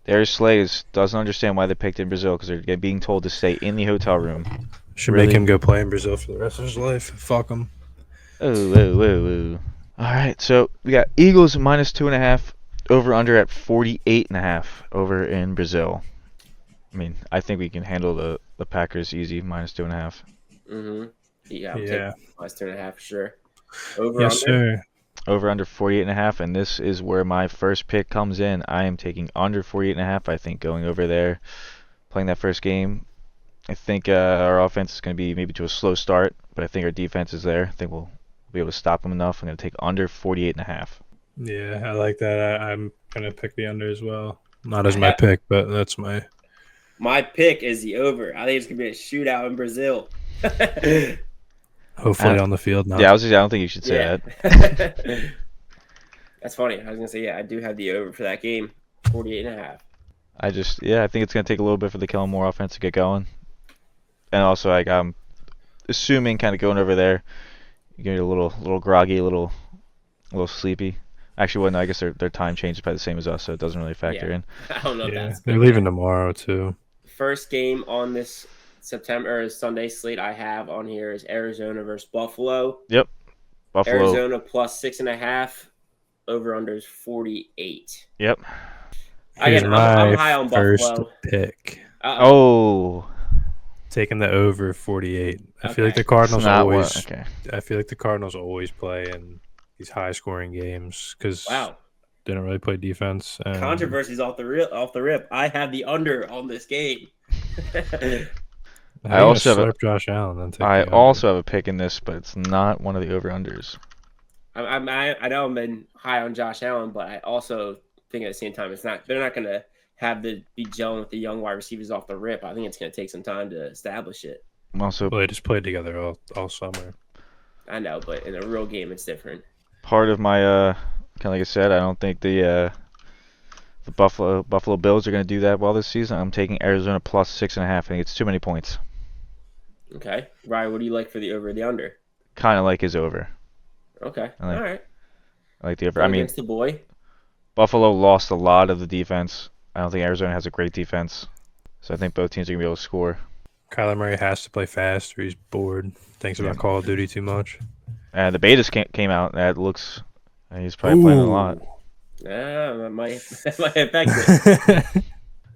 Darius Slays doesn't understand why they picked in Brazil because they're being told to stay in the hotel room. Should Really? make him go play in Brazil for the rest of his life. Fuck him. Oh. All right, so we got Eagles -2.5, over under at 48.5 over in Brazil. I mean, I think we can handle the Packers easy -2.5. Mm-hmm. Yeah, I'm Yeah. taking +2.5 for sure. Over Yes, under. sir. Over under 48.5, and this is where my first pick comes in. I am taking under 48.5. I think going over there, playing that first game. I think our offense is going to be maybe to a slow start, but I think our defense is there. I think we'll be able to stop them enough. I'm going to take under 48.5. Yeah, I like that. I'm gonna pick the under as well. Not as my pick, but that's my. My pick is the over. I think it's gonna be a shootout in Brazil. Hopefully on the field now. Yeah, I don't think you should say that. that. That's funny. I was gonna say, yeah, I do have the over for that game, 48.5. I think it's going to take a little bit for the Kellen Moore offense to get going. And also, like, I'm assuming kind of going over there, you get a little groggy, a little sleepy. Actually, well, no, I guess their time change is probably the same as us, so it doesn't really factor in. I don't know if Yeah, that's they're leaving tomorrow too. First game on this Sunday slate I have on here is Arizona versus Buffalo. Buffalo. Arizona +6.5. Over under is 48. Yep. Here's I'm my high on first Buffalo. pick. Oh. Taking the over 48. I feel Okay. like the Cardinals It's not always. okay. I feel like the Cardinals always play in these high-scoring games because Wow. they don't really play defense. And Controversies off the rip. I have the under on this game. I also have Josh Allen. Then take I the under. also have a pick in this, but it's not one of the over-unders. I know I've been high on Josh Allen, but I also think at the same time they're not going to be gelling with the young wide receivers off the rip. I think it's going to take some time to establish it. Also, Well, they just played together all summer. I know, but in a real game, it's different. part of my kind of like I said, I don't think the Buffalo Bills are going to do that well this season. I'm taking Arizona +6.5. I think it's too many points. Okay, Ryan, what do you like for the over or the under? Kind of like his over. Okay, I like- all right. I like the over. Go I mean, against the boy. Buffalo lost a lot of the defense. I don't think Arizona has a great defense, so I think both teams are going to be able to score. Kyler Murray has to play fast or he's bored. Thinks about Call of Duty too much. The betas came out. That looks. He's probably playing a lot. Yeah, that might affect it.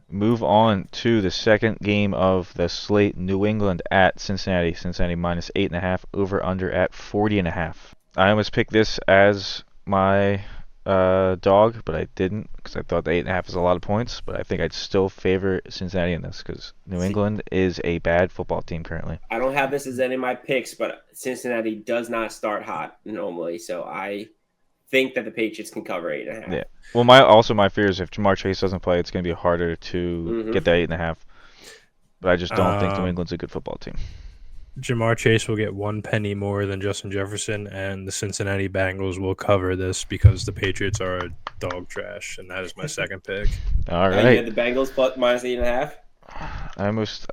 Move on to the second game of the slate. New England at Cincinnati. Cincinnati -8.5. Over under at 40.5. I almost picked this as my dog, but I didn't because I thought the 8.5 is a lot of points. But I think I'd still favor Cincinnati in this because New England is a bad football team currently. I don't have this as any of my picks, but Cincinnati does not start hot normally, so I think that the Patriots can cover 8.5. Yeah. Well, my fear is if Jamar Chase doesn't play, it's going to be harder to get that 8.5. But I just don't think New England's a good football team. Jamar Chase will get 1 penny more than Justin Jefferson, and the Cincinnati Bengals will cover this because the Patriots are dog trash, and that is my second pick. All You right. had the Bengals plus minus 8.5. I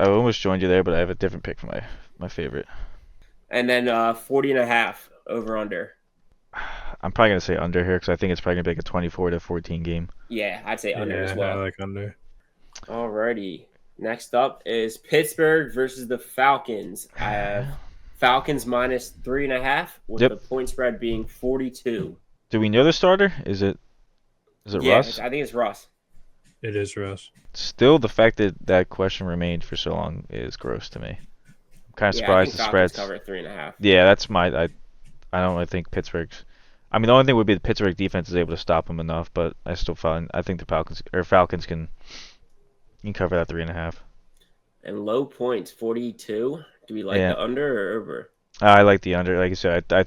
almost joined you there, but I have a different pick for my favorite. And then 40.5 over under. I'm probably going to say under here because I think it's probably going to be like a 24-14 game. Yeah, I'd say under as I well. like under. Alrighty. Next up is Pittsburgh versus the Falcons. I have Falcons minus 3.5 with Yep. the point spread being 42. Do we know the starter? Is it Yeah, Russ? I think it's Russ. It is Russ. Still, the fact that that question remained for so long is gross to me. I'm kind of Yeah, I surprised think the Falcons spreads. cover 3.5. Yeah, that's I don't really think Pittsburgh's. I mean, the only thing would be the Pittsburgh defense is able to stop them enough, but I think the Falcons can cover that 3.5. And low points 42. Do we like Yeah. the under or over? I like the under. Like I said, I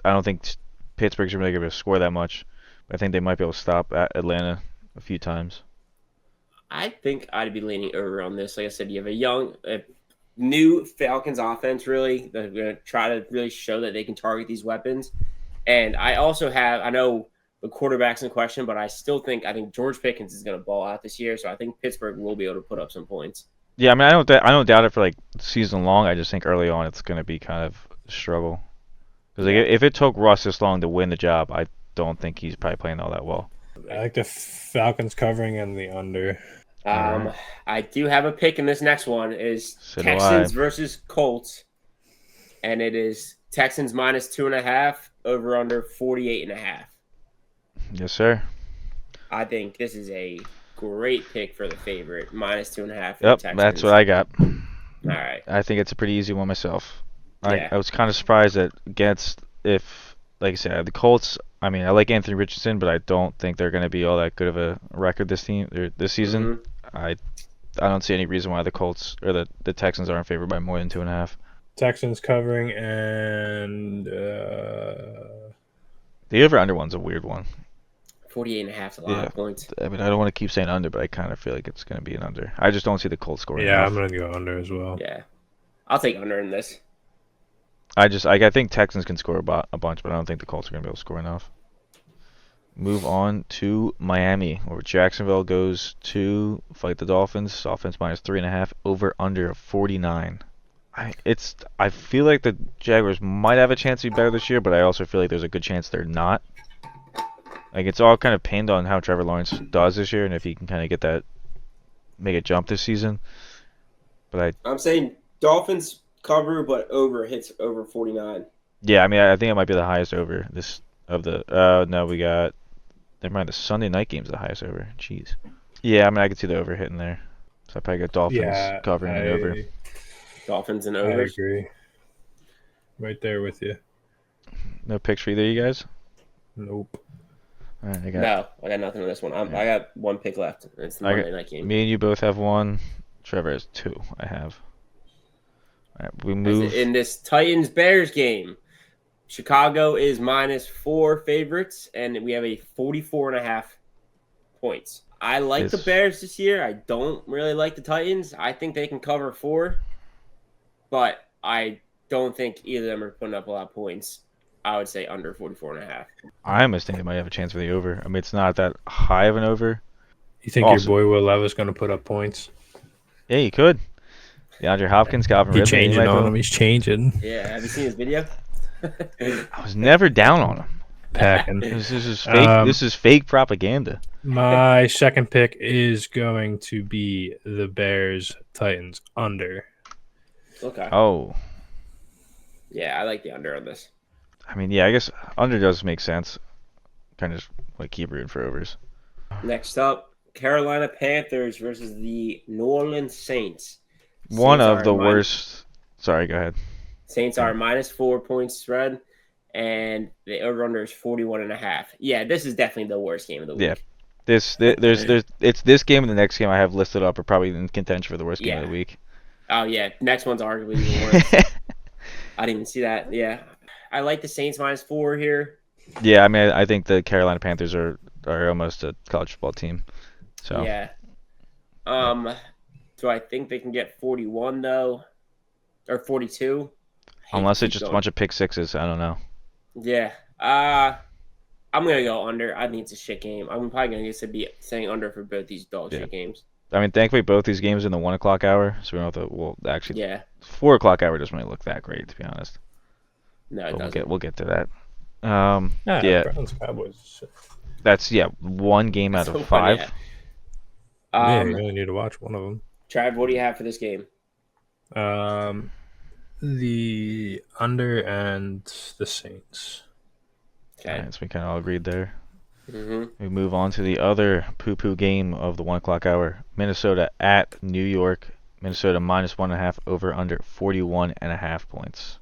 don't think Pittsburgh's really going to score that much. I think they might be able to stop at Atlanta a few times. I think I'd be leaning over on this. Like I said, you have a new Falcons offense, really. They're going to try to really show that they can target these weapons. And I also I know the quarterback's in question, but I think George Pickens is going to ball out this year. So I think Pittsburgh will be able to put up some points. Yeah, I mean, I don't doubt it for like season long. I just think early on it's going to be kind of a struggle. Because if it took Russ this long to win the job, I don't think he's probably playing all that well. I like the Falcons covering and the under. I do have a pick in this next one is So do Texans I. versus Colts. And it is Texans minus 2.5 over under 48.5. Yes, sir. I think this is a great pick for the favorite, minus 2.5 for the Yep, Texans. that's what I got. All right. I think it's a pretty easy one myself. Yeah. I was kind of surprised that like I said, the Colts. I mean, I like Anthony Richardson, but I don't think they're going to be all that good of a record this season. Mhm. I don't see any reason why the Colts or the Texans aren't favored by more than 2.5. Texans covering and The over/under one's a weird one. 48.5 is a lot of points. I mean, I don't want to keep saying under, but I kind of feel like it's going to be an under. I just don't see the Colts scoring. yeah, enough. I'm gonna go under as well. Yeah. I'll take under in this. I think Texans can score a bunch, but I don't think the Colts are going to be able to score enough. Move on to Miami, where Jacksonville goes to fight the Dolphins. Dolphins minus 3.5, over under 49. I feel like the Jaguars might have a chance to be better this year, but I also feel like there's a good chance they're not. Like, it's all kind of pinned on how Trevor Lawrence does this year and if he can kind of make a jump this season. But I'm saying Dolphins cover, but hits over 49. yeah, I mean, I think it might be the highest over no, we got, never mind, the Sunday night game's the highest over. Jeez. Yeah, I mean, I could see the over hitting there. So I probably got Dolphins covering it over. Dolphins and I overs. agree. Right there with you. No picks for either of you guys? Nope. All right, I got nothing on this one. I got one pick left. It's the Monday night game. Me and you both have one. Trevor has two. I have. All right, we move. In this Titans-Bears game, Chicago is minus 4 favorites, and we have a 44.5 points. I like the Bears this year. I don't really like the Titans. I think they can cover 4, but I don't think either of them are putting up a lot of points. I would say under 44.5. I almost think they might have a chance for the over. I mean, it's not that high of an over. You think your boy Will Levis going to put up points? Yeah, he could. DeAndre Hopkins, Calvin Ridley. He's changing on him. He's changing. Yeah, have you seen his video? I was never down on him. Packing. This is fake. This is fake propaganda. My second pick is going to be the Bears Titans under. Okay. Oh. Yeah, I like the under on this. I mean, yeah, I guess under does make sense. Kind of just like keep rooting for overs. Next up, Carolina Panthers versus the New Orleans Saints. One of the worst. Sorry, go ahead. Saints are minus 4 points spread, and the over/under is 41.5. Yeah, this is definitely the worst game of the week. Yeah, it's this game and the next game I have listed up are probably in contention for the worst game of the week. Oh yeah, next one's arguably even worse. I didn't even see that. Yeah, I like the Saints minus 4 here. Yeah, I mean, I think the Carolina Panthers are almost a college football team. So Yeah. Do I think they can get 41 though, or 42? I hate to unless it's keep just a going. bunch of pick sixes, I don't know. Yeah. I'm gonna go under. I think it's a shit game. I'm probably gonna just be saying under for both these dog Yeah. shit games. I mean, thankfully both these games are in the 1 o'clock hour, so we don't have to. Well, actually, Yeah. 4 o'clock hour doesn't really look that great, to be honest. No, it But doesn't. we'll get to that. Yeah, Yeah, Browns Cowboys. that's one game out That's of the one, 5. yeah. Yeah, you only need to watch one of them. Trav, what do you have for this game? The under and the Saints. Okay. Alright, so we kind of all agreed there. Mm-hmm. We move on to the other poo-poo game of the 1 o'clock hour. Minnesota at New York. Minnesota minus 1.5 over under 41.5 points.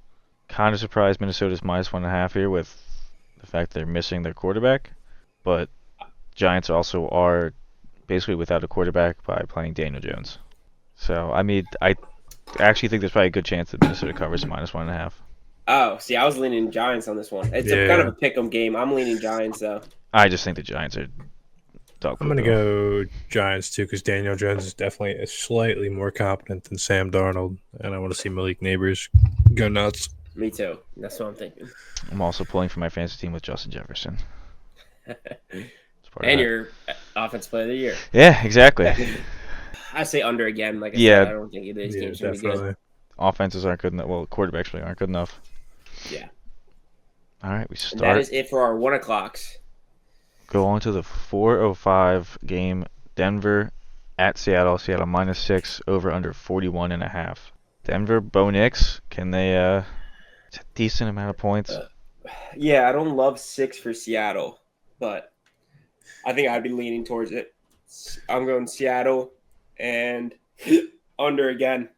Kind of surprised Minnesota's minus 1.5 here with the fact they're missing their quarterback, but Giants also are basically without a quarterback by playing Daniel Jones. So I mean, I actually think there's probably a good chance that Minnesota covers minus 1.5. Oh, see, I was leaning Giants on this one. It's a kind of a pick-em game. I'm leaning Giants though. I just think the Giants are dog I'm going to poo-poo. go Giants too because Daniel Jones is definitely slightly more competent than Sam Darnold, and I want to see Malik Neighbors go nuts. Me too. That's what I'm thinking. I'm also pulling for my fantasy team with Justin Jefferson. It's part of And that. your offensive player of the year. Yeah, exactly. I say under again. Like I Yeah. said, I don't think either of these games are going to be good. Offenses aren't good enough. Well, quarterbacks really aren't good enough. Yeah. All right, we And that start. is it for our 1 o'clocks. Go on to the 4:05 game. Denver at Seattle. Seattle minus 6 over under 41.5. Denver, Bo Nix. Can they? It's a decent amount of points. Yeah, I don't love 6 for Seattle, but I think I'd be leaning towards it. I'm going Seattle and under again.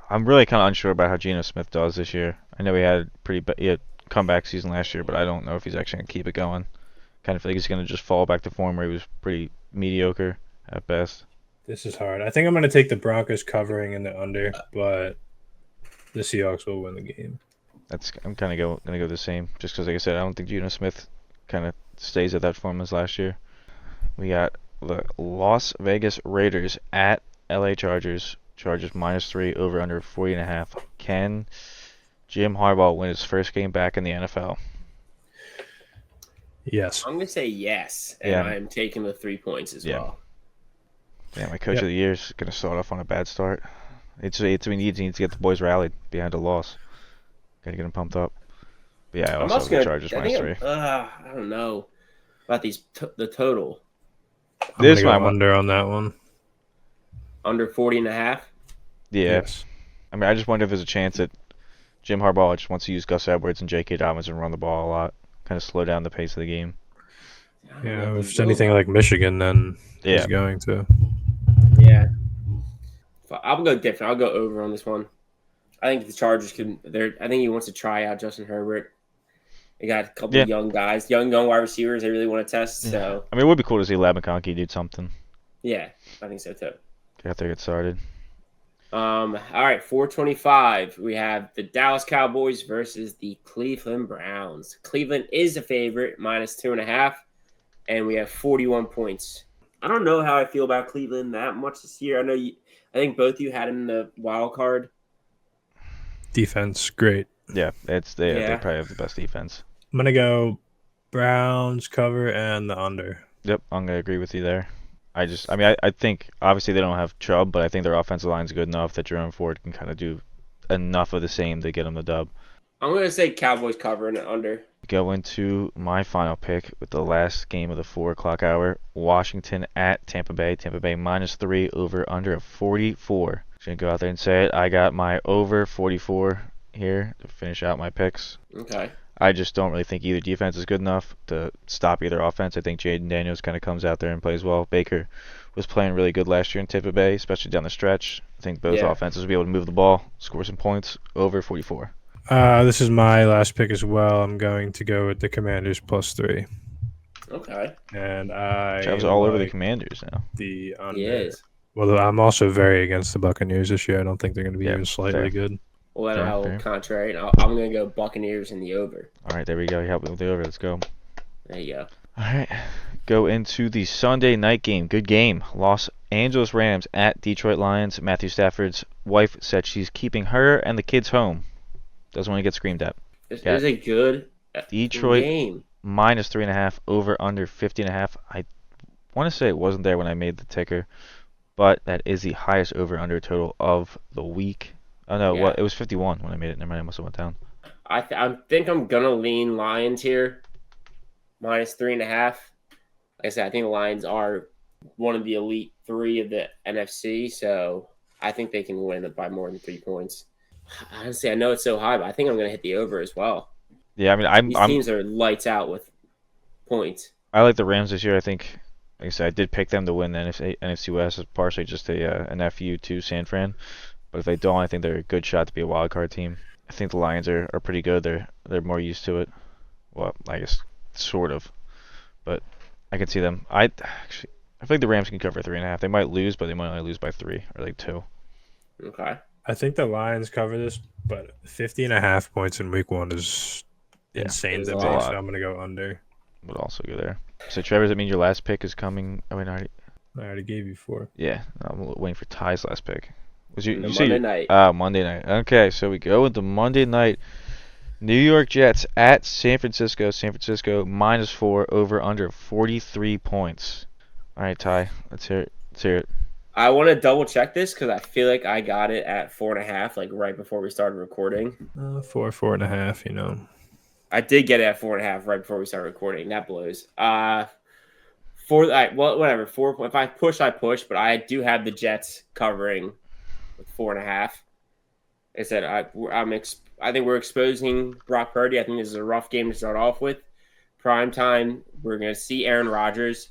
I'm really kind of unsure about how Geno Smith does this year. I know he had he had comeback season last year, but I don't know if he's actually gonna keep it going. Kind of feel like he's gonna just fall back to form where he was pretty mediocre at best. This is hard. I think I'm going to take the Broncos covering in the under, but the Seahawks will win the game. I'm kind of gonna go the same, just because like I said, I don't think Geno Smith kind of stays at that form as last year. We got the Las Vegas Raiders at LA Chargers. Chargers minus 3 over under 40.5. Can Jim Harbaugh win his first game back in the NFL? Yes. I'm going to say yes, and Yeah. I'm taking the 3 points as Yeah. well. Yeah, my coach of the year is gonna start off on a bad start. We need to get the boys rallied behind a loss. Gotta get them pumped up. But yeah, I I'm also have the gonna. Chargers I minus think 3. I don't know about the total I'm This going to go one- under on that one. under 40.5. Yeah, Yes. I mean, I just wonder if there's a chance that Jim Harbaugh just wants to use Gus Edwards and J.K. Dobbins and run the ball a lot, kind of slow down the pace of the game. Yeah, if it's anything like Michigan, then Yeah. he's going to. Yeah. I'll go different. I'll go over on this one. I think the Chargers can. I think he wants to try out Justin Herbert. They got a couple of young guys, young wide receivers. They really want to test. Yeah. So I mean, it would be cool to see Lab McConkey do something. yeah, I think so too. Get out there, get started. All right, 425. We have the Dallas Cowboys versus the Cleveland Browns. Cleveland is a favorite, minus 2.5, and we have 41 points. I don't know how I feel about Cleveland that much this year. I think both of you had him in the wild card. Defense, great. Yeah, they probably have the best defense. I'm going to go Browns cover and the under. Yep, I'm gonna agree with you there. I think obviously they don't have Chubb, but I think their offensive line is good enough that Jerome Ford can kind of do enough of the same to get them the dub. I'm going to say Cowboys cover and under. Go into my final pick with the last game of the 4 o'clock hour. Washington at Tampa Bay. Tampa Bay minus 3 over under of 44. Just gonna go out there and say it. I got my over 44 here to finish out my picks. Okay. I just don't really think either defense is good enough to stop either offense. I think Jaden Daniels kind of comes out there and plays well. Baker was playing really good last year in Tampa Bay, especially down the stretch. I think both offenses will be able to move the ball, score some points. Over 44. This is my last pick as well. I'm going to go with the Commanders plus 3. Okay. And I Travis all over the like Commanders now. the under. He is. Well, I'm also very against the Buccaneers this year. I don't think they're going to be even slightly fair. good. Well, Fair, I'll fair. contrary. I'm going to go Buccaneers in the over. All right, there we go. You helped me with the over. Let's go. There you go. All right. Go into the Sunday night game. Good game. Los Angeles Rams at Detroit Lions. Matthew Stafford's wife said she's keeping her and the kids home. Doesn't want to get screamed at. This Yeah. is a good Detroit game. minus 3.5, over under 50.5. I want to say it wasn't there when I made the ticker, but that is the highest over under total of the week. Oh no, Yeah. what? It was 51 when I made it. Never mind, I must have went down. I think I'm gonna lean Lions here, minus 3.5. Like I said, I think the Lions are one of the elite 3 of the NFC, so I think they can win it by more than 3 points. Honestly, I know it's so high, but I think I'm gonna hit the over as well. Yeah, I mean, These teams are lights out with points. I like the Rams this year. I think, like I said, I did pick them to win the NFC West. It's partially just an FU to San Fran, but if they don't, I think they're a good shot to be a wild card team. I think the Lions are pretty good. They're more used to it. Well, I guess sort of, but I can see them. I feel like the Rams can cover 3.5. They might lose, but they might only lose by 3 or like 2. Okay. I think the Lions cover this, but 50.5 points in week 1 is insane It's to a me, lot. so I'm going to go under. Would also go there. So Trevor, does that mean your last pick is coming? I mean, I already gave you 4. yeah. I'm waiting for Ty's last pick. Was you? And You the say Monday night. Monday night. Okay, so we go into Monday night. New York Jets at San Francisco. San Francisco minus 4, over under 43 points. All right, Ty, let's hear it. Let's hear it. I want to double check this because I feel like I got it at 4.5, like right before we started recording. 4.5, you know. I did get it at 4.5 right before we started recording. That blows. Whatever. 4. If I push, I push, but I do have the Jets covering with 4.5. Like I said, I think we're exposing Brock Purdy. I think this is a rough game to start off with. Prime time, we're going to see Aaron Rodgers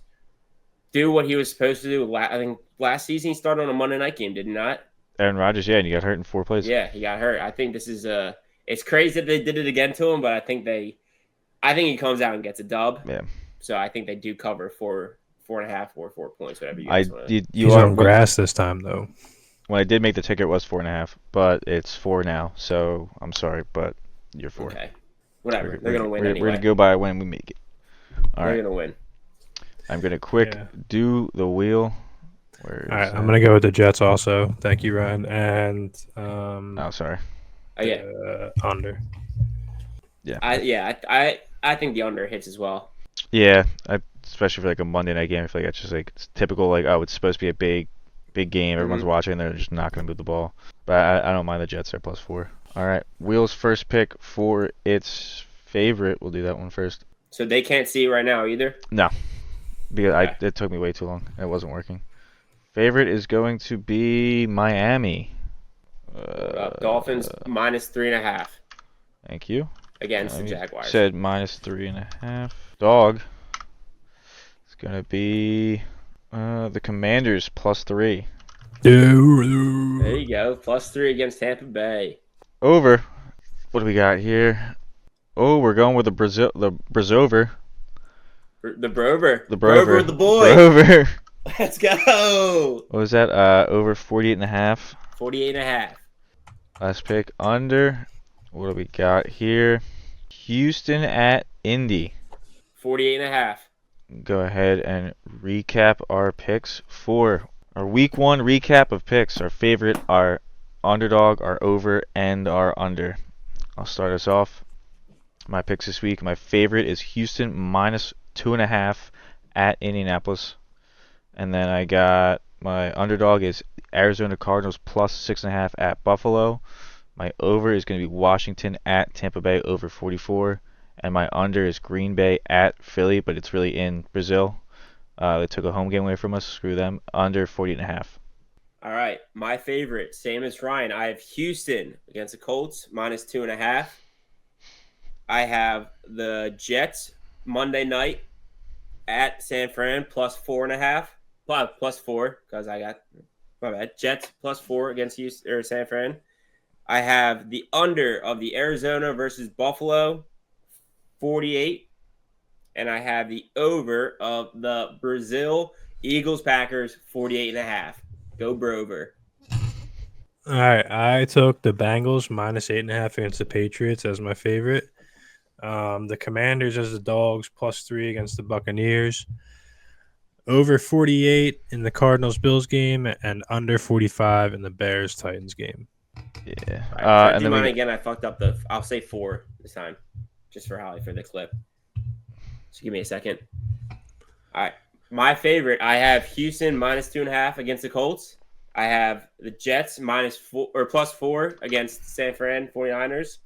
do what he was supposed to do. I think last season he started on a Monday night game, did he not? Aaron Rodgers, yeah, and you got hurt in 4 plays. Yeah, he got hurt. I think this is it's crazy that they did it again to him, but I think he comes out and gets a dub. Yeah. So I think they do cover 4.5 or 4 points, whatever you guys want. You He's are on grass this time, though. When I did make the ticket, it was 4.5, but it's 4 now. So I'm sorry, but you're 4. Okay, whatever. They're gonna win anyway. We're gonna go by when we make it. All They're right. gonna win. I'm gonna quick do the wheel. All right, I'm going to go with the Jets also. Thank you, Ryan. And Oh, sorry. under. Yeah. I think the under hits as well. Yeah, especially for like a Monday night game. I feel like that's just like it's typical. Like, oh, it's supposed to be a big game. Everyone's watching. They're just not gonna move the ball. But I don't mind the Jets. They're +4. All right, Wheel's first pick for its favorite. We'll do that one first. So they can't see it right now either. No, because Okay. it took me way too long. It wasn't working. Favorite is going to be Miami. Dolphins minus 3.5 Thank you. against the You Jaguars. Said minus 3.5. Dog. It's gonna be the Commanders +3. There you go, +3 against Tampa Bay. Over. What do we got here? Oh, we're going with the Brazover. The Brover. The Brover. The boy. Brover. Let's go. What was that? Over 48.5. 48.5. Last pick under. What do we got here? Houston at Indy. 48.5. Go ahead and recap our picks for our week 1 recap of picks. Our favorite, our underdog, our over, and our under. I'll start us off. My picks this week. My favorite is Houston minus 2.5 at Indianapolis. And then I got my underdog is Arizona Cardinals +6.5 at Buffalo. My over is going to be Washington at Tampa Bay over 44. And my under is Green Bay at Philly, but it's really in Brazil. They took a home game away from us. Screw them. Under 40.5. All right. My favorite, same as Ryan. I have Houston against the Colts minus 2.5. I have the Jets Monday night at San Fran +4.5. +4 because I got my bad. Jets +4 against Houston or San Fran. I have the under of the Arizona versus Buffalo 48, and I have the over of the Brazil Eagles Packers 48.5. Go Brover. All right, I took the Bengals minus 8.5 against the Patriots as my favorite. The Commanders as the dogs, +3 against the Buccaneers. Over 48 in the Cardinals-Bills game and under 45 in the Bears-Titans game. Yeah. All right, And do then mine again. I fucked up I'll say 4 this time, just for Holly for the clip. So give me a second. All right, my favorite. I have Houston -2.5 against the Colts. I have the Jets -4 or +4 against the San Fran 49ers.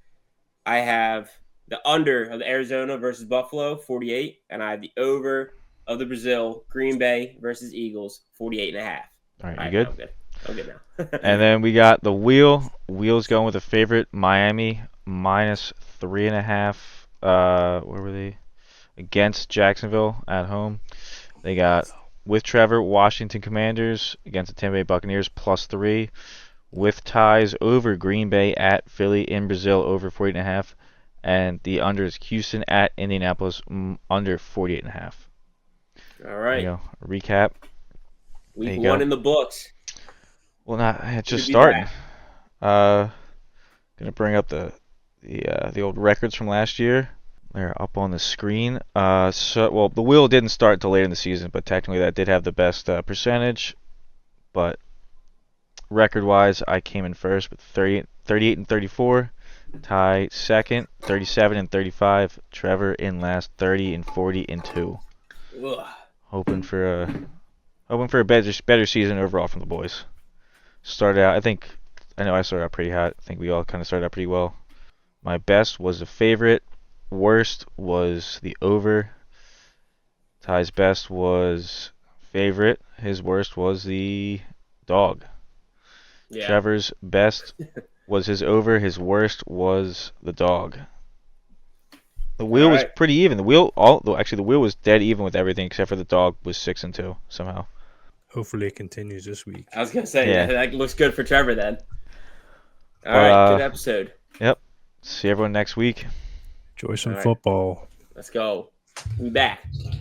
I have the under of the Arizona versus Buffalo 48, and I have the over of the Brazil Green Bay versus Eagles 48.5. all right, All you right, good? I'm good now. And then we got the Wheels going with a favorite Miami -3.5. Where were they? Against Jacksonville at home. They got with Trevor Washington Commanders against the Tampa Bay Buccaneers +3. With ties over Green Bay at Philly in Brazil over 48.5. And the under is Houston at Indianapolis under 48.5. All There right, you go. Recap. There week you 1 go. in the books. Well, not it's just Could be starting. Gonna bring up the old records from last year. They're up on the screen. Well, the wheel didn't start until later in the season, but technically that did have the best percentage. But record-wise, I came in first with 38 and 34. Ty second, 37 and 35. Trevor in last, 30 and 40 and 2. Ugh. Hoping for a better season overall from the boys. I know I started out pretty hot. I think we all kind of started out pretty well. My best was the favorite. Worst was the over. Ty's best was favorite. His worst was the dog. Yeah. Trevor's best was his over. His worst was the dog. The wheel was Alright. pretty even. The wheel was dead even with everything except for the dog was 6 and 2 somehow. Hopefully it continues this week. I was gonna say Yeah. that looks good for Trevor then. All But, right, good episode. Yep. See everyone next week. Enjoy some All right. football. Let's go. We back.